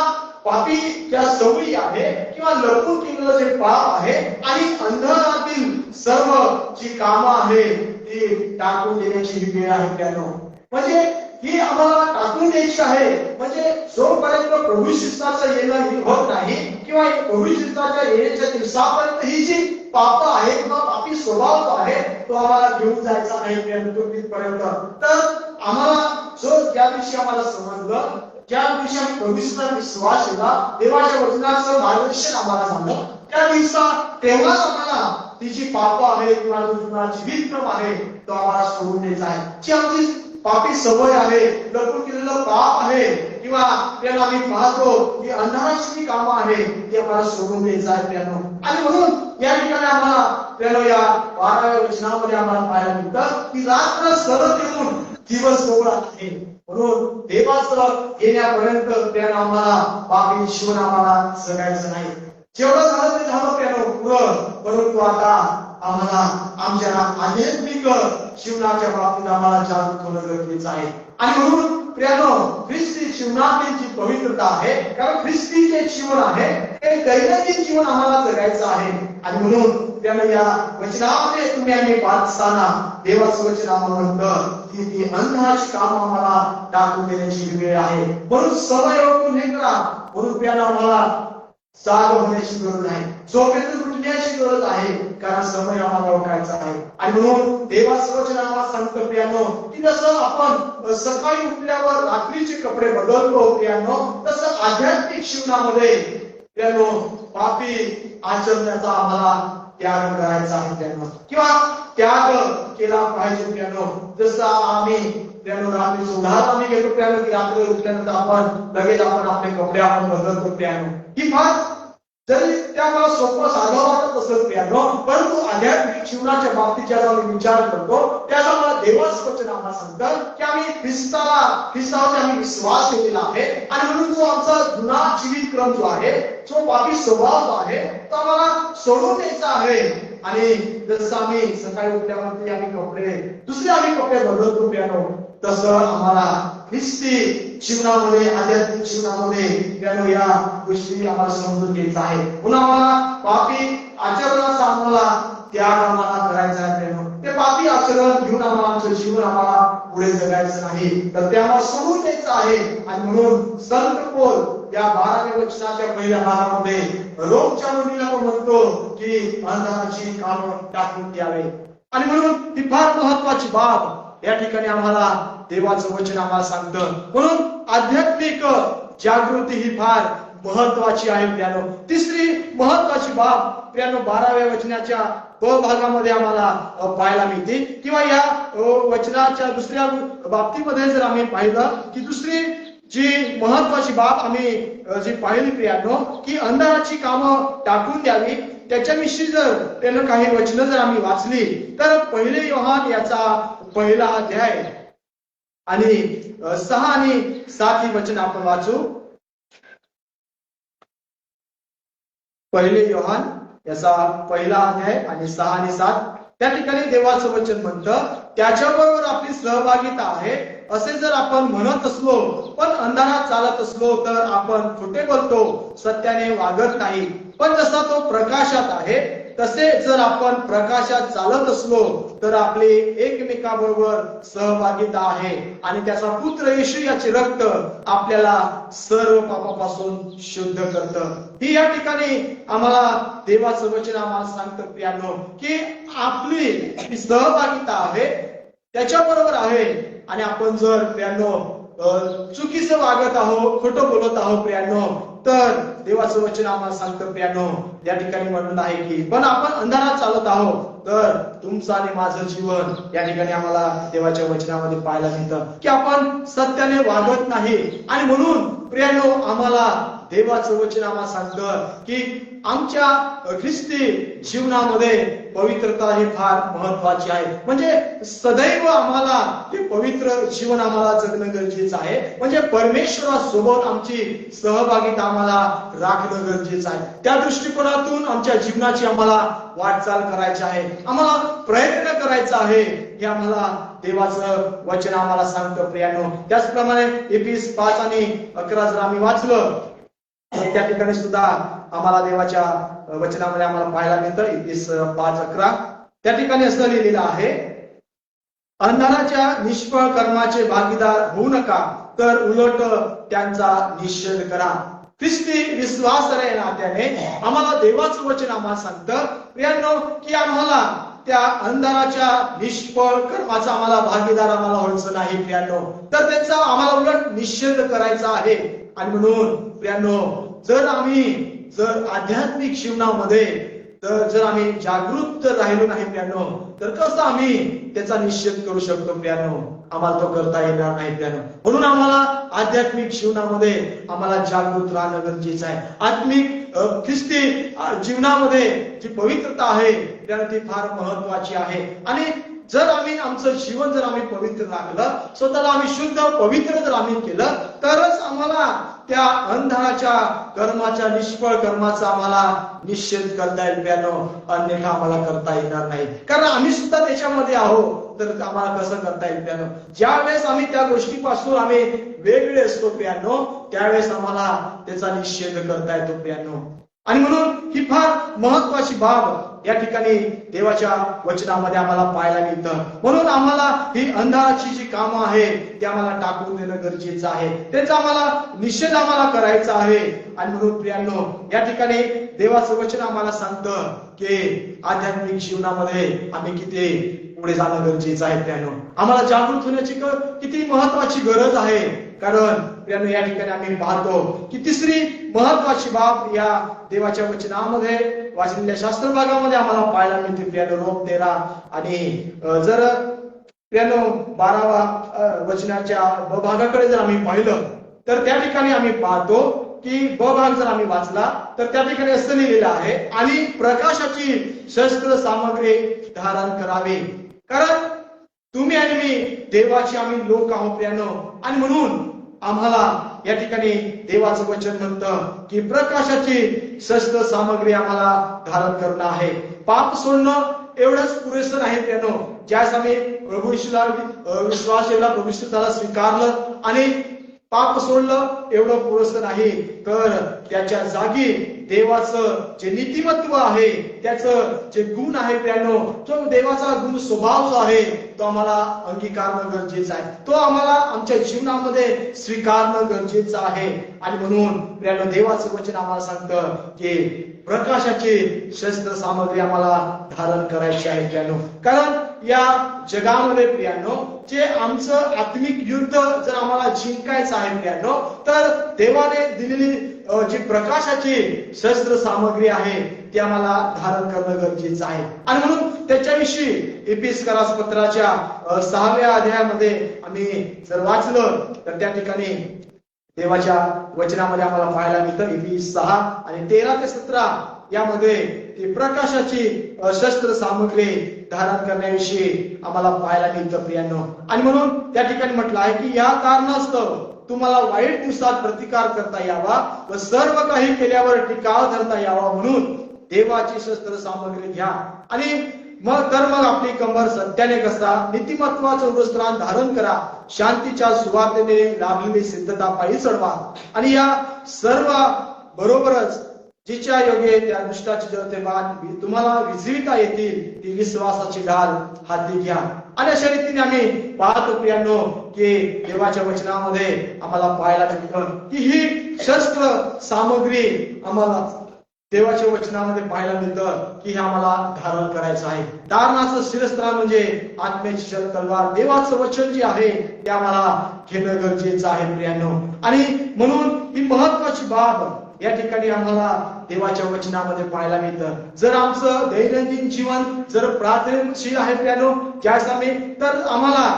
पापी ज्या सवयी आहे किंवा लपून केलेलं जे पाप आहे आणि अंधकारातील सर्व जी कामं आहे ती टाकून देण्याची ही वेळ आहे त्यानो. म्हणजे ही आम्हाला टाकून द्यायची आहे, म्हणजे जोपर्यंत प्रभू ख्रिस्ताचं येणं होत नाही किंवा भविष्याच्या येण्याच्या दिवसापर्यंत ही जी पाप आहे किंवा पापी स्वभाव जो आहे तो आम्हाला घेऊन जायचा नाही तिथपर्यंत. तर आम्हाला ज्या दिवशी आम्हाला समजलं, ज्या दिवशी आम्ही भविष्याचा विश्वास केला, देवाच्या वचनाचं मार्गदर्शन आम्हाला झालं, त्या दिवसा तेव्हाच आम्हाला ती जी पाप आहे किंवा जीवित क्रम आहे तो आम्हाला सोडून द्यायचा आहे. जी आमची पापी सवय आहे, लपून केलेलं पाप आहे किंवा त्याला आम्ही पाहतो की अंधाराची जी कामं आहे ती आम्हाला सोडून द्यायचं आहे त्यानं. आणि म्हणून या ठिकाणी आम्हाला त्यानं या 12व्या वचनामध्ये आम्हाला पाहायला मिळतं की रात्र सरत येऊन दिवस जवळ आहे. म्हणून देवाचं येण्यापर्यंत त्यानं आम्हाला पापी जीवन आम्हाला जगायचं नाही. जेवढं झालं ते झालं त्यानं पुरं, परंतु आता आम्हाला आमच्या आध्यात्मिक जीवनाच्या बाबतीत आम्हाला जागरूक होणं गरजेचं आहे. आणि म्हणून प्रियानो, ख्रिस्ती जीवनातील जी पवित्रता आहे, कारण ख्रिस्ती जे जीवन आहे ते दैनंदिन जीवन आम्हाला जगायचं आहे. आणि म्हणून त्यानं या वचनामध्ये तुम्ही आम्ही पाहत असताना देवाचं वचन आम्हाला म्हणतं की ती अंधाराची कामं आम्हाला टाकून देण्याची वेळ आहे. म्हणून सवय ओळखून हे करा. म्हणून प्रियानो, आम्हाला जाग होण्याची गरज आहे, झोपेतून उठण्याची गरज आहे, कारण समय आम्हाला ओळखायचा आहे. आणि म्हणून देवाचं वचन आम्हाला सांगतं प्रियानो की जसं आपण सकाळी उठल्यावर रात्रीचे कपडे बदलतो प्रियानो, तसं आध्यात्मिक जीवनामध्ये प्रियानो पापी आचरण्याचा आम्हाला त्याग करायचा आहे प्रियानो, किंवा त्याग केला पाहिजे प्रियानो. जसं आम्ही प्रियानो रात्री उदाहरण आम्ही घेतो प्रियानो की रात्री उठल्यानंतर आपण लगेच आपले कपडे आपण बदलतो प्रियानो. ही फार जरी त्याला सोपं साधं वाटत असत प्रियानो, परंतु आध्यात्मिक जीवनाच्या बाबतीत ज्याचा आम्ही विचार करतो त्याचा मला देवाचं वचन आम्हाला सांगतं की आम्ही ख्रिस्तावर आम्ही विश्वास ठेवलेला आहे. आणि म्हणून जो आमचा जुना जीवित क्रम जो आहे, जो पापी स्वभाव जो आहे तो आम्हाला सोडून द्यायचा आहे. आणि जसं आम्ही सकाळी उठल्यावरती आम्ही दुसरे कपडे बदलतो प्रियानो, तसं आम्हाला ख्रिस्ती जीवनामध्ये आध्यात्मिक जीवनामध्ये प्रियानो या गोष्टी आम्हाला समजून घ्यायचा आहे. पुन्हा आम्हाला पापी आचरणाचा आम्हाला त्याग आम्हाला करायचा आहे प्रियानो. ते पापी आचरण घेऊन आम्हाला आमचं जीवन आम्हाला पुढे जगायचं नाही, तर ते आम्हाला सोडून द्यायचं आहे. आणि म्हणून संत पौल या 12व्या वचनाच्या पहिल्या भागामध्ये रोमच्या मुलीला म्हणतो की अंधाराची कामं टाकून द्यावे. आणि म्हणून ती फार महत्वाची बाब या ठिकाणी आम्हाला देवाचं वचन आम्हाला सांगतं. म्हणून आध्यात्मिक जागृती ही फार महत्वाची आहे प्रियानो. तिसरी महत्वाची बाब प्रियानो 12व्या वचनाच्या ब भागामध्ये आम्हाला पाहायला मिळते, किंवा या वचनाच्या दुसऱ्या बाबतीमध्ये जर आम्ही पाहिलं की दुसरी जी महत्वाची बाब आम्ही जी पाहिली प्रियानो की अंधाराची कामं टाकून द्यावी, त्याच्याविषयी जर त्यानं काही वचनं जर आम्ही वाचली तर 1 योहान याचा पहिला अध्याय आणि 6 आणि 7 ही वचन आपण वाचू. 1 योहान याचा पहिला अध्याय आणि 6 आणि 7 त्या ठिकाणी देवाचं वचन म्हणतं, त्याच्याबरोबर आपली सहभागिता आहे असे जर आपण म्हणत असलो पण अंधारात चालत असलो तर आपण खोटे बोलतो, सत्याने वागत नाही. पण जसा तो प्रकाशात आहे तसे जर आपण प्रकाशात चालत असलो तर आपले एकमेकाबरोबर सहभागिता आहे आणि त्याचा पुत्र येशू याचे रक्त आपल्याला सर्व पापापासून शुद्ध करतं. ही या ठिकाणी आम्हाला देवाचं वचन आम्हाला सांगतं प्रियानो की आपली सहभागिता आहे त्याच्याबरोबर आहे. आणि आपण जर प्रियानो चुकीचं वागत आहोत, खोटं बोलत आहोत प्रियानो, तर देवाचं वचन आम्हाला सांगतं प्रियानो या ठिकाणी म्हणलं आहे की पण आपण अंधारात चालत आहोत तर तुमचं आणि माझं जीवन या ठिकाणी आम्हाला देवाच्या वचनामध्ये पाहायला मिळतं की आपण सत्याने वागत नाही. आणि म्हणून प्रियानो आम्हाला देवाचं वचन आम्हाला सांगतं की आमच्या ख्रिस्ती जीवनामध्ये पवित्रता ही फार महत्वाची आहे. म्हणजे सदैव आम्हाला ते पवित्र जीवन आम्हाला जगणं गरजेचं आहे. म्हणजे परमेश्वरासोबत आमची सहभागिता आम्हाला राखणं गरजेचं आहे. त्या दृष्टिकोनातून आमच्या जीवनाची आम्हाला वाटचाल करायची आहे, आम्हाला प्रयत्न करायचा आहे, हे आम्हाला देवाचं वचन आम्हाला सांगतं प्रियानो. त्याचप्रमाणे एफिस 5 आणि 11 जर आम्ही वाचलं त्या ठिकाणी सुद्धा आम्हाला देवाच्या वचनामध्ये आम्हाला पाहायला मिळतं. एफिस 5:11 त्या ठिकाणी असं लिहिलेलं आहे, अंधाराच्या निष्फळ कर्माचे भागीदार होऊ नका, तर उलट त्यांचा निषेध करा. ख्रिस्ती विश्वास या नात्याने आम्हाला देवाचं वचन आम्हाला सांगतं प्रियांनो की आम्हाला त्या अंधाराच्या निष्फळ कर्माचा आम्हाला भागीदार आम्हाला व्हायचं नाही प्रियांनो, तर त्याचा आम्हाला उलट निषेध करायचा आहे. आणि म्हणून प्रियांनो जर आध्यात्मिक जीवनामध्ये जर आम्ही जागृत राहिलो नाही प्रियांनो, तर कसं आम्ही त्याचा निषेध करू शकतो प्रियांनो? आम्हाला तो करता येणार नाही प्रियांनो. म्हणून आम्हाला आध्यात्मिक जीवनामध्ये आम्हाला जागृत राहणं गरजेचं आहे. आत्मिक ख्रिस्ती जीवनामध्ये जी पवित्रता आहे प्रियांनो ती फार महत्वाची आहे. आणि जर आम्ही आमचं जीवन जर आम्ही पवित्र राखलं, स्वतःला आम्ही शुद्ध पवित्र जर आम्ही केलं, तरच आम्हाला त्या अंधाराच्या कर्माच्या निष्फळ कर्माचा आम्हाला निषेध करता येईल प्रियांनो, अन्यथा आम्हाला करता येणार नाही. कारण आम्ही सुद्धा त्याच्यामध्ये आहोत, तर आम्हाला कसं करता येईल प्रियांनो? ज्या वेळेस आम्ही त्या गोष्टीपासून आम्ही वेगळे असतो प्रियांनो, त्यावेळेस आम्हाला त्याचा निषेध करता येतो प्रियांनो. आणि म्हणून ही फार महत्वाची बाब या ठिकाणी देवाच्या वचनामध्ये आम्हाला पाहायला मिळतं. म्हणून आम्हाला ही अंधाराची जी कामं आहे ती आम्हाला टाकून देणं गरजेचं आहे, त्याचा आम्हाला निषेध आम्हाला करायचा आहे. आणि म्हणून प्रियांनो या ठिकाणी देवाचं वचन आम्हाला सांगतं की आध्यात्मिक जीवनामध्ये आम्ही किती पुढे जाणं गरजेचं आहे प्रियांनो. आम्हाला जागृत होण्याची किती महत्वाची गरज आहे. कारण प्रियांनो या ठिकाणी आम्ही पाहतो की तिसरी महत्वाची बाब या देवाच्या वचनामध्ये वाचलेल्या शास्त्र भागामध्ये आम्हाला पाहायला मिळते प्रियांनो. रोम 13 आणि जर प्रियांनो 12 वचनाच्या ब भागाकडे जर आम्ही पाहिलं तर त्या ठिकाणी आम्ही पाहतो की ब भाग जर आम्ही वाचला तर त्या ठिकाणी असं लिहिलेलं आहे, आणि प्रकाशाची शस्त्र सामग्री धारण करावी, कारण तुम्ही आणि मी देवाचे आम्ही लोक आहोत प्रियांनो. आणि म्हणून आम्हाला या ठिकाणी देवाचं वचन म्हणतं की प्रकाशाची शस्त्र सामग्री आम्हाला धारण करणं आहे. पाप सोडणं एवढंच पुरेसं नाही प्रियांनो. ज्यास आम्ही प्रभू येशूला विश्वास ठेवला, प्रभू येशूला स्वीकारलं आणि पाप सोडलं एवढं पुरेसं नाही, तर त्याच्या जागी देवाचं जे नीतिमत्व आहे, त्याचं जे गुण आहे प्रियांनो, तो देवाचा गुण स्वभाव जो आहे तो आम्हाला अंगीकारणं गरजेचं आहे, तो आम्हाला आमच्या जीवनामध्ये स्वीकारणं गरजेचं आहे. आणि म्हणून प्रियांनो देवाचं वचन आम्हाला सांगतं की प्रकाशाची शस्त्र सामग्री आम्हाला धारण करायची आहे प्रियांनो. कारण या जगामध्ये प्रियांनो जे आमचं आत्मिक युद्ध जर आम्हाला जिंकायचं आहे प्रियांनो, तर देवाने दिलेली जी प्रकाशाची शस्त्र सामग्री आहे ती आम्हाला धारण करणं गरजेचं आहे. आणि म्हणून त्याच्याविषयी एपिस्करास पत्राच्या 6व्या अध्यायामध्ये आम्ही जर वाचलं तर त्या ठिकाणी देवाच्या वचनामध्ये आम्हाला पाहायला मिळतं एपिस 6 आणि 13 ते 17 यामध्ये ती प्रकाशाची शस्त्र सामग्री धारण करण्याविषयी आम्हाला पाहायला मिळतं प्रियांनो. आणि म्हणून त्या ठिकाणी म्हटलं आहे की या कारणास्तव तुम्हाला वाईट दिवसात प्रतिकार करता यावा व सर्व काही केल्यावर टिकाव धरता यावा म्हणून देवाची शस्त्र सामग्री घ्या, आणि मग आपली कंबर सत्याने कसा नीतिमत्वाचं उरुस्त्राण धारण करा, शांतीच्या सुवार्तेने लाभलेली सिद्धता पायी चढवा, आणि या सर्व बरोबरच जिच्या योगे त्या दुष्टाची जळतेबाद तुम्हाला विझविता येतील ती विश्वासाची ढाल हाती घ्या. आणि अशा रीतीने आम्ही पाहतो प्रियांनो की देवाच्या वचनामध्ये आम्हाला पाहायला मिळतं की ही शस्त्र सामग्री आम्हाला देवाच्या वचनामध्ये पाहायला मिळतं की हे आम्हाला धारण करायचं आहे. धारणाचं शिरस्त्राण म्हणजे आत्म्याची तलवार, देवाचं वचन जे आहे ते आम्हाला घेणं गरजेचं आहे प्रियांनो. आणि म्हणून ही महत्वाची बाब या ठिकाणी आम्हाला देवाच्या वचनामध्ये पाहायला मिळतं. जर आमचं दैनंदिन जीवन जर प्रार्थनाशील आहे प्रियांनो, ज्यास आम्ही तर आम्हाला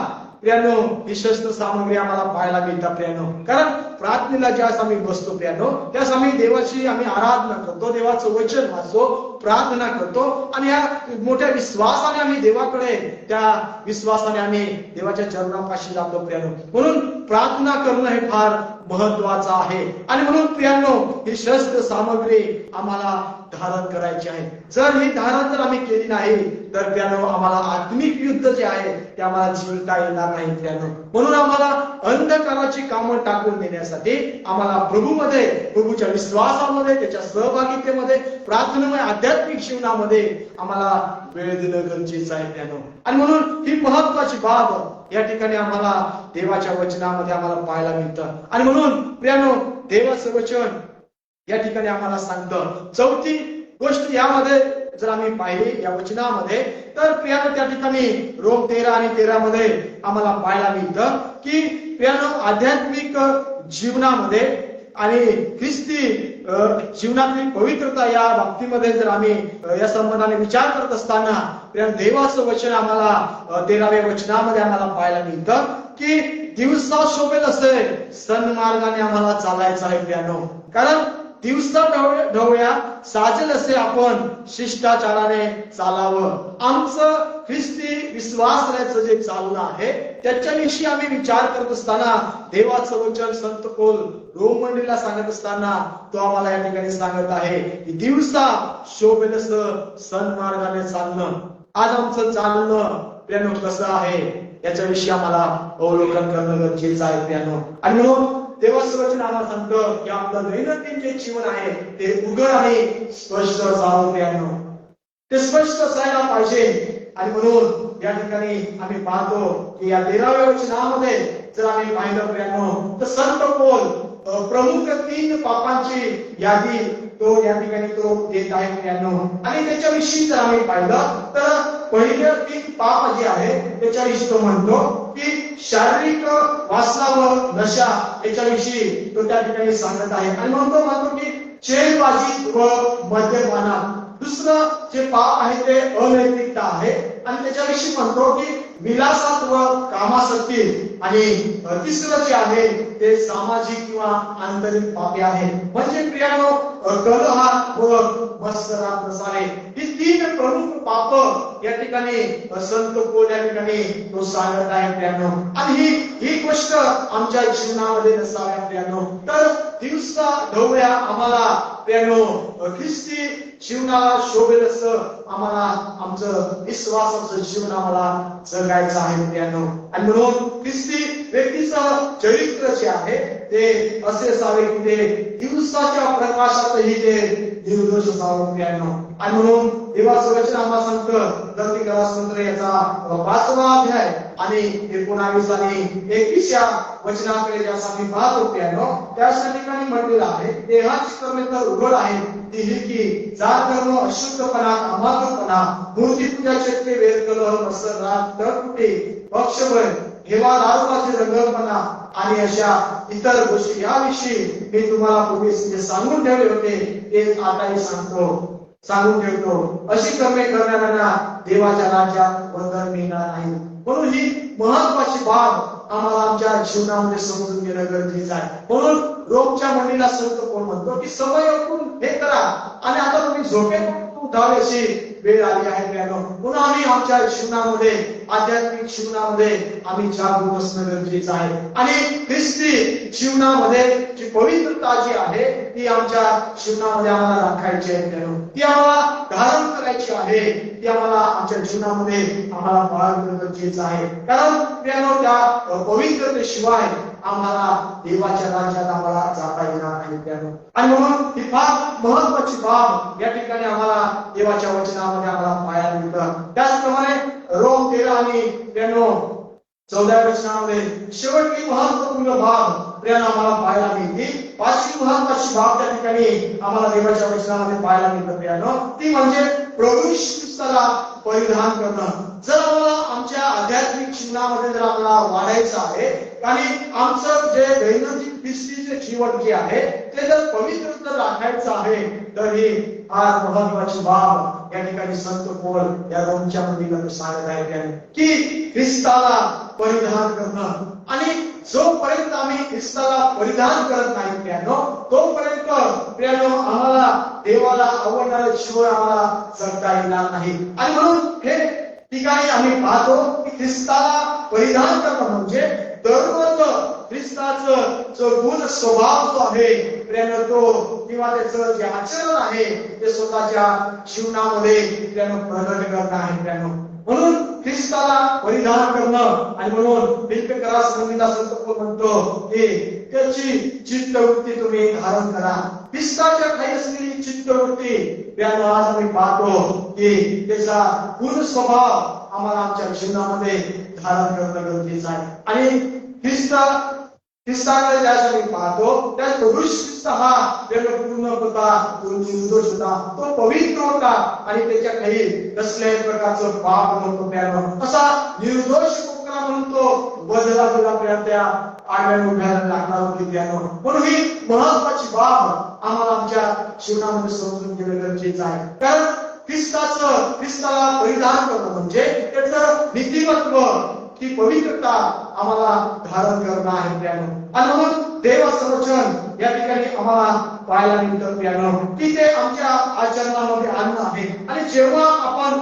प्रियांनो ही शस्त्र सामग्री आम्हाला पाहायला मिळतात प्रियांनो. कारण प्रार्थनेला ज्यास आम्ही बसतो प्रियांनो, त्यास आम्ही देवाची आम्ही आराधना करतो, देवाचं वचन वाचतो, प्रार्थना करतो, आणि या मोठ्या विश्वासाने आम्ही देवाकडे त्या विश्वासाने आम्ही देवाच्या चरणापाशी जातो प्रियांनो. म्हणून प्रार्थना करणं हे फार महत्वाचं आहे. आणि म्हणून प्रियांनो ही शस्त्र सामग्री आम्हाला धारण करायची आहे. जर ही धारण जर आम्ही केली नाही तर प्रियांनो आम्हाला आत्मिक युद्ध जे आहे ते आम्हाला जिंकता येणार नाही प्रियांनो. म्हणून आम्हाला अंधकाराची कामं टाकून देण्यासाठी आम्हाला प्रभूमध्ये, प्रभूच्या विश्वासामध्ये, त्याच्या सहभागितेमध्ये, प्रार्थनेमध्ये, आध्यात्मिक जीवनामध्ये आम्हाला वेळ देणं गरजेचं आहे प्रियांनो. आणि म्हणून ही महत्वाची बाब या ठिकाणी आम्हाला देवाच्या वचनामध्ये आम्हाला पाहायला मिळतं. आणि म्हणून प्रियांनो देवाचं वचन या ठिकाणी आम्हाला सांगतं. चौथी गोष्ट यामध्ये जर आम्ही पाहिली या वचनामध्ये, तर प्रियानो त्या ठिकाणी रोम 13 आणि 13 मध्ये आम्हाला पाहायला मिळतं की प्रियानो आध्यात्मिक जीवनामध्ये आणि ख्रिस्ती जीवनातली पवित्रता या बाबतीमध्ये जर आम्ही या संबंधाने विचार करत असताना देवाचं वचन आम्हाला 13व्या वचनामध्ये आम्हाला पाहायला मिळतं की दिवसा शोभेल असे सन्मार्गाने आम्हाला चालायचं आहे प्रियानो. कारण दिवसा ढवळ्या साजेल असे आपण शिष्टाचाराने चालावं. आमचं ख्रिस्ती विश्वासाचं जे चालणं आहे त्याच्याविषयी आम्ही विचार करत असताना देवाचं वचन संत पौल रोम मंडळीला सांगत असताना तो आम्हाला या ठिकाणी सांगत आहे की दिवसा शोभेल असं सन्मार्गाने चालणं. आज आमचं चालणं प्रियानो कसं आहे याच्याविषयी आम्हाला अवलोकन करणं गरजेचं आहे प्रियानो. आणि म्हणून देवाचं वचन आम्हाला सांगतं की आपलं दैनंदिन जे जीवन आहे ते उघड आणि स्पष्ट असावं प्रियानो. ते स्पष्ट असायला पाहिजे. आणि म्हणून या ठिकाणी आम्ही पाहतो की या 13व्या वचनामध्ये जर आम्ही पाहिलं प्रियानो तर संत पौल प्रमुख 3 पापांची यादी तो या ठिकाणी तो देत आहे प्रियानो. आणि त्याच्याविषयी जर आम्ही पाहिलं तर पहिले 3 पाप जे आहे त्याच्याविषयी तो म्हणतो की शारीरिक वासना व नशा याच्याविषयी तो त्या ठिकाणी सांगत आहे. आणि म्हणतो की चेलबाजी व मद्यपानात. दुसरं जे पाप आहे ते अनैतिकता आहे आणि त्याच्याविषयी म्हणतो की विलासात व कामासक्ती. आणि तिसरं जे आहे ते सामाजिक किंवा आंतरिक पापे आहे. म्हणजे प्रियानो कलह व मत्सरात नसावे. ही 3 प्रमुख पाप या ठिकाणी संत पौल या ठिकाणी तो सांगत आहे प्रियानो. आणि ही गोष्ट आमच्या जीवनामध्ये नसाव्या प्रियानो. तर दिवसा ढवळ्या आम्हाला प्रियानो ख्रिस्ती जीवनाला शोभेल असं आम्हाला आमचं विश्वासाचं जीवन आम्हाला जगायचं आहे प्रियानो. आणि म्हणून ख्रिस्ती व्यक्तीचं चरित्र जे आहे ते असे असावे की ते दिवसाच्या प्रकाशातही ते निर्दोष असावं प्रियानो. आणि म्हणून देवाचं वचन आम्हाला सांगतं गलाती याचा 5वा अध्याय आणि 19 आणि 21 या वचनाकडे ज्यास आम्ही पाहतो प्रियानो त्या ठिकाणी म्हटलेलं आहे देहाची कर्मे तर उघड आहे ती ही की जात धर्म, अशुद्धपणा, कामातुरपणा, मूर्तीपूजा, चक्के, वेरकलह, मत्सरात, तटकुटे, पक्षभय, हेवा, दारूपाची रंगपणा आणि अशा इतर गोष्टी याविषयी मी तुम्हाला पूर्वी सांगून ठेवले होते ते आताही सांगून ठेवतो. अशी कर्मे करणाऱ्यांना देवाच्या राज्यात वंदन मिळणार नाही. म्हणून ही महत्वाची बाब आम्हाला आमच्या जीवनामध्ये समजून घेणं गरजेचं आहे. म्हणून रोमच्या मंडळीला संत पौल म्हणतो की समय ओळखून हे करा आणि आता तुम्ही झोपेतून उठावयाची वेळ आली आहे प्रियानो. म्हणून आम्ही आमच्या जीवनामध्ये आध्यात्मिक जीवनामध्ये आम्ही जागरूक असणं गरजेचं आहे. आणि ख्रिस्ती जीवनामध्ये जी पवित्रता जी आहे ती आमच्या जीवनामध्ये आम्हाला राखायची आहे प्रियानो. ती आम्हाला धारण करायची आहे. ती आम्हाला आमच्या जीवनामध्ये आम्हाला बाळगणं गरजेचं आहे. कारण प्रियानो त्या पवित्रतेशिवाय आम्हाला देवाच्या राज्यात आम्हाला जाता येणार नाही प्रियानो. आणि म्हणून ही फार महत्वाची बाब या ठिकाणी आम्हाला देवाच्या वचनामध्ये आम्हाला पाहायला मिळतं. त्याचप्रमाणे रोम 13 आणि 14व्या वचनामध्ये शेवटची महत्वपूर्ण बाब प्रियानो आम्हाला पाहायला मिळते. 5वी महत्वाची बाब त्या ठिकाणी आम्हाला देवाच्या वचनामध्ये पाहायला मिळतं प्रियानो. ती म्हणजे प्रभू येशू ख्रिस्ताला परिधान करणं. जर आम्हाला आमच्या आध्यात्मिक जीवनामध्ये जर आम्हाला वाढायचं आहे आणि आमचं जे दैनंदिन ख्रिस्तीचे जीवन जे आहे ते जर पवित्र जर राखायचं आहे तर ही फार महत्वाची बाब या ठिकाणी संत पौल या रोमच्या मंडळीला सांगत आहे की ख्रिस्ताला परिधान करणं. आणि जोपर्यंत आम्ही ख्रिस्ताला परिधान करत नाही प्रियानो तोपर्यंत प्रियानो आम्हाला देवाला आवडणारे जीवन आम्हाला जगता येणार नाही. आणि म्हणून हे ठिकाणी आम्ही पाहतो की ख्रिस्ताला परिधान करणं म्हणजे दररोज ख्रिस्ताचं जो गुण स्वभाव जो आहे प्रियानो तो किंवा त्याचं जे आचरण आहे ते स्वतःच्या जीवनामध्ये प्रियानो प्रगट करणं आहे प्रियानो. म्हणून ख्रिस्ताला परिधान करणं. आणि म्हणून फिलिप्पियरास संदेशात संत पौल म्हणतो की त्याची चित्तवृत्ती तुम्ही धारण करा. ख्रिस्ताच्या ठायी असलेली चित्तवृत्ती प्रियानो आज आम्ही पाहतो की त्याचा गुण स्वभाव आम्हाला आमच्या जीवनामध्ये धारण करणं गरजेचं आहे. आणि ख्रिस्त ख्रिस्ताकडे ज्यावेळेस आम्ही पाहतो त्या प्रभू ख्रिस्त हा पूर्ण होता, तो निर्दोष होता, तो पवित्र होता आणि त्याच्या काही कसल्याही प्रकारचं पाप नव्हतं त्यानं. असा निर्दोष कोकणा म्हणून तो वधला गेला त्या आडव्या उभ्याला लागणार होती त्यानं. म्हणून ही महत्वाची बाब आम्हाला आमच्या जीवनामध्ये समजून घेणं गरजेचं आहे. कारण ख्रिस्ताला परिधान करणं म्हणजे त्याचं नीतिमत्व, ती पवित्रता आम्हाला धारण करणं आहे त्यानं. आणि म्हणून देवाचं वचन या ठिकाणी आम्हाला पाहायला मिळतं त्यानं की ते आमच्या आचरणामध्ये आणणं आहे. आणि जेव्हा आपण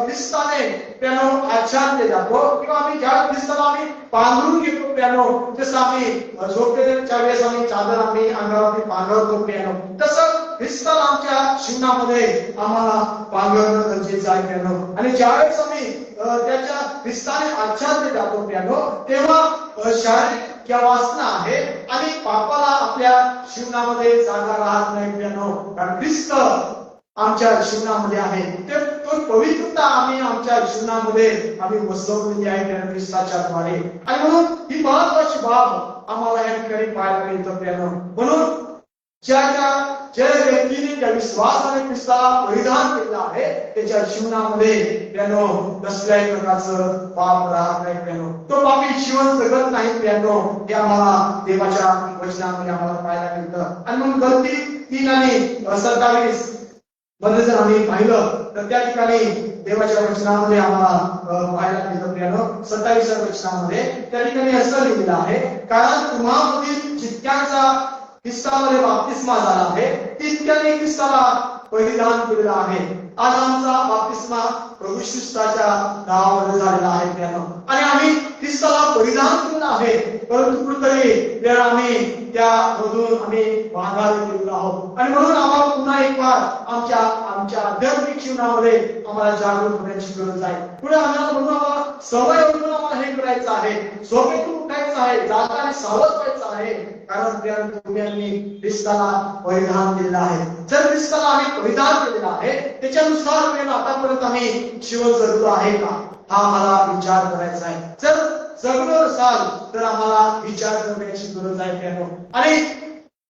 ख्रिस्ताने त्यानं आचरले जातो किंवा आम्ही ज्या ख्रिस्ताला आम्ही पांघरून घेतो त्यानं, जसं आम्ही झोपलेल्या वेळेस आम्ही चादर आम्ही अंगावरती पांघरतो त्यानं, तसं ख्रिस्ताला आमच्या जीवनामध्ये आम्हाला पांघरणं गरजेचं आहे त्यानं. आणि ज्यावेळेस आम्ही त्याच्या ख्रिस्ताने आच्छादले जातो त्यानं, तेव्हा शारीरिक ज्या वासना आहे आणि पापाला आपल्या जीवनामध्ये जागा राहत नाही त्यानं. कारण ख्रिस्त आमच्या जीवनामध्ये आहे, ते तो पवित्रता आम्ही आमच्या जीवनामध्ये आम्ही बसवलेली आहे त्या ख्रिस्ताच्या द्वारे. आणि म्हणून ही महत्वाची बाब आम्हाला या ठिकाणी पाहायला मिळतं त्यानं. म्हणून ज्या व्यक्तीने ज्या विश्वासाने ख्रिस्ताला परिधान केलेला आहे त्याच्या जीवनामध्ये त्यानं कसल्याही प्रकारचं पाप राहत नाही त्यानं, तो पापी जीवन जगत नाही त्यानं. हे आम्हाला देवाच्या वचनामध्ये आम्हाला पाहायला मिळतं. आणि मग गलती 3 आणि 27 मध्ये जर आम्ही पाहिलं तर त्या ठिकाणी देवाच्या वचनामध्ये आम्हाला पाहायला मिळतं त्यानं 27व्या वचनामध्ये त्या ठिकाणी असं लिहिलेलं आहे, कारण तुम्हामधील जितक्यांचा ख्रिस्तामध्ये बाप्तिस्मा झाला आहे तितक्याने ख्रिस्ताला परिधान केलेला आहे. आज आमचा बाप्तिस्मा प्रभू ख्रिस्ताच्या नावामध्ये झालेला आहे त्यानं. आणि आम्ही ख्रिस्ताला परिधान केलेला आहे, परंतु कुठेतरी वेळ आम्ही त्यामधून आम्ही माघारी गेलेलो आहोत. आणि म्हणून आम्हाला पुन्हा एक बार आमच्या आध्यात्मिक जीवनामध्ये आम्हाला जागरूक होण्याची गरज आहे. पुढे आम्हाला सवय म्हणून आम्हाला हे करायचं आहे, झोपेतून उठायचं आहे, जाताना सावध व्हायचं आहे. कारण तुम्ही ख्रिस्ताला परिधान केलेलं आहे. जर ख्रिस्ताला आम्ही परिधान केलेलं आहे त्याच्यानुसार आतापर्यंत आम्ही जीवन जगलो आहे का, हा आम्हाला विचार करायचा आहे. जर जगलो नसाल तर आम्हाला विचार करण्याची गरज आहे त्यानं. आणि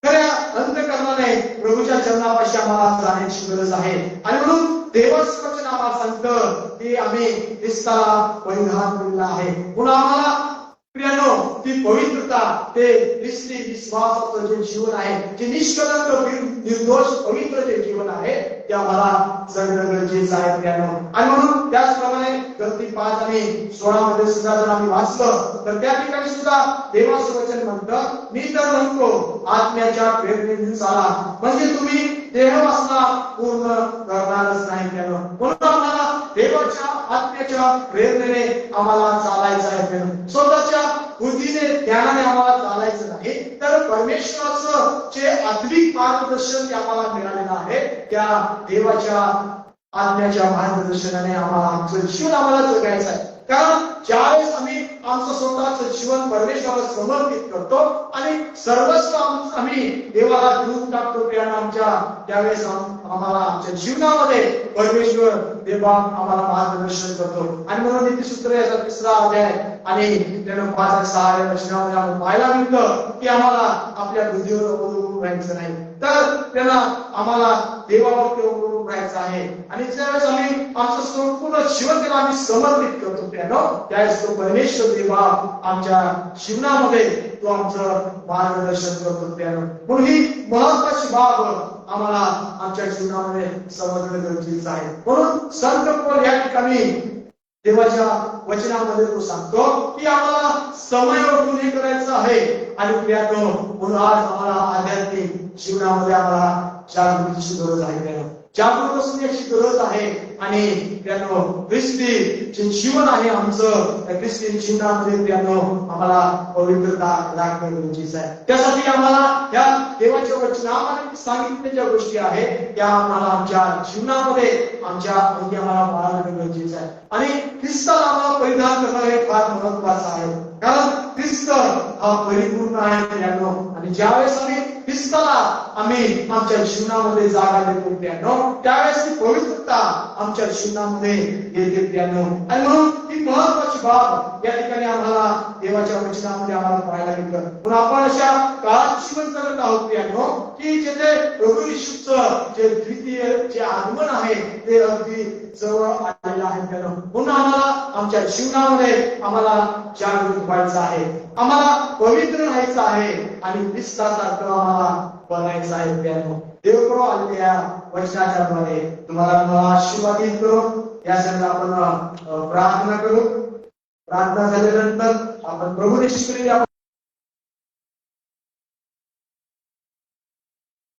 खऱ्या अंतःकरणाने प्रभूच्या चरणापाशी आम्हाला जाण्याची गरज आहे. आणि म्हणून देवाचं वचन आम्हाला सांगतं की आम्ही ख्रिस्ताला परिधान केलेलं आहे. म्हणून आम्हाला प्रियानो ती पवित्रता, ते ख्रिस्ती विश्वासाचं जे जीवन आहे, जे निष्कलंक निर्दोष पवित्र जे जीवन आहे ते आम्हाला जगणं गरजेचं आहे प्रियानो. आणि म्हणून त्याचप्रमाणे गलती 5 आणि 16 मध्ये सुद्धा जर आम्ही वाचलं तर त्या ठिकाणी सुद्धा देवाचं वचन म्हणतं, मी तर म्हणतो आत्म्याच्या प्रेरणेनुसार, म्हणजे तुम्ही देहवासना पूर्ण करणारच नाही प्रियानो. म्हणून आम्हाला देवाच्या आत्म्याच्या प्रेरणेने आम्हाला चालायचं आहे प्रियानो. स्वतःच्या बुद्धीने ज्ञानाने आम्हाला चालायचं नाही, तर परमेश्वराचं जे आत्मिक मार्गदर्शन जे आम्हाला मिळालेलं आहे त्या देवाच्या आत्म्याच्या मार्गदर्शनाने आम्हाला आमचं जीवन आम्हाला जगायचं आहे. कारण ज्यावेळेस आम्ही आमचं स्वतःचं जीवन परमेश्वराला समर्पित करतो आणि सर्वस्व आम्ही देवाला देऊन टाकतो त्यावेळेस आम्हाला आमच्या जीवनामध्ये परमेश्वर देवा आम्हाला मार्गदर्शन करतो. आणि म्हणून नीतिसूत्र याचा 3रा अध्याय आणि त्यानं 5 आणि 6 वचनामध्ये आपण पाहायला मिळतं की आम्हाला आपल्या बुद्धीवर अवलंबून राहायचं नाही, तर त्यांना आम्हाला देवावरती अवलंबून राहायचं आहे. आणि ज्यावेळेस आम्ही आमचं संपूर्ण जीवन त्याला आम्ही समर्पित करतो त्यावेळेस तो परमेश्वर देवा आमच्या जीवनामध्ये तो आमचं मार्गदर्शन करतो त्यानं. म्हणून ही महत्वाची बाब आम्हाला आमच्या जीवनामध्ये समजणं गरजेचं आहे. म्हणून संत पौल या ठिकाणी देवाच्या वचनामध्ये तो सांगतो की आम्हाला समयावर हे करायचं आहे. आणि म्हणून आज आम्हाला आध्यात्मिक जीवनामध्ये आम्हाला जागृतीची गरज आहे त्यानं, जागृत असण्याची गरज आहे. आणि त्यानं ख्रिस्ती जे जीवन आहे आमचं, त्या ख्रिस्ती जीवनामध्ये त्यानं आम्हाला पवित्रता राखणं गरजेचं आहे. त्यासाठी आम्हाला या देवाच्या वचनामध्ये सांगितलेल्या ज्या गोष्टी आहेत त्या आम्हाला आमच्या जीवनामध्ये आमच्या अंगी आम्हाला बाळगणं गरजेचं आहे. आणि ख्रिस्ताला आम्हाला परिधान करणं हे फार महत्वाचं आहे. कारण ख्रिस्त हा परिपूर्ण आहे त्यानं. आणि ज्यावेळेस आम्ही ख्रिस्ताला आम्ही आमच्या जीवनामध्ये जागा देतो प्रियानो, त्यावेळेस ती पवित्रता आमच्या जीवनामध्ये येते प्रियानो. आणि म्हणून ही महत्वाची बाब या ठिकाणी आम्हाला देवाच्या वचनामध्ये आम्हाला पाहायला मिळतं. म्हणून आपण अशा काळात जीवन जगत आहोत प्रियानो, की जिथे प्रभू येशूचं जे द्वितीय जे आगमन आहे ते अगदी जवळ आलेलं आहे प्रियानो. म्हणून आम्हाला आमच्या जीवनामध्ये आम्हाला जागृत व्हायचं आहे, आम्हाला पवित्र राहायचं आहे आणि ख्रिस्तासारखं आम्हाला बनायचं आहे प्रियानो. देव करो आलेल्या वचनाच्या द्वारे तुम्हाला मला आशीर्वादित करो. या संघ आपण प्रार्थना करू. प्रार्थना झाल्यानंतर आपण प्रभू येशूकडे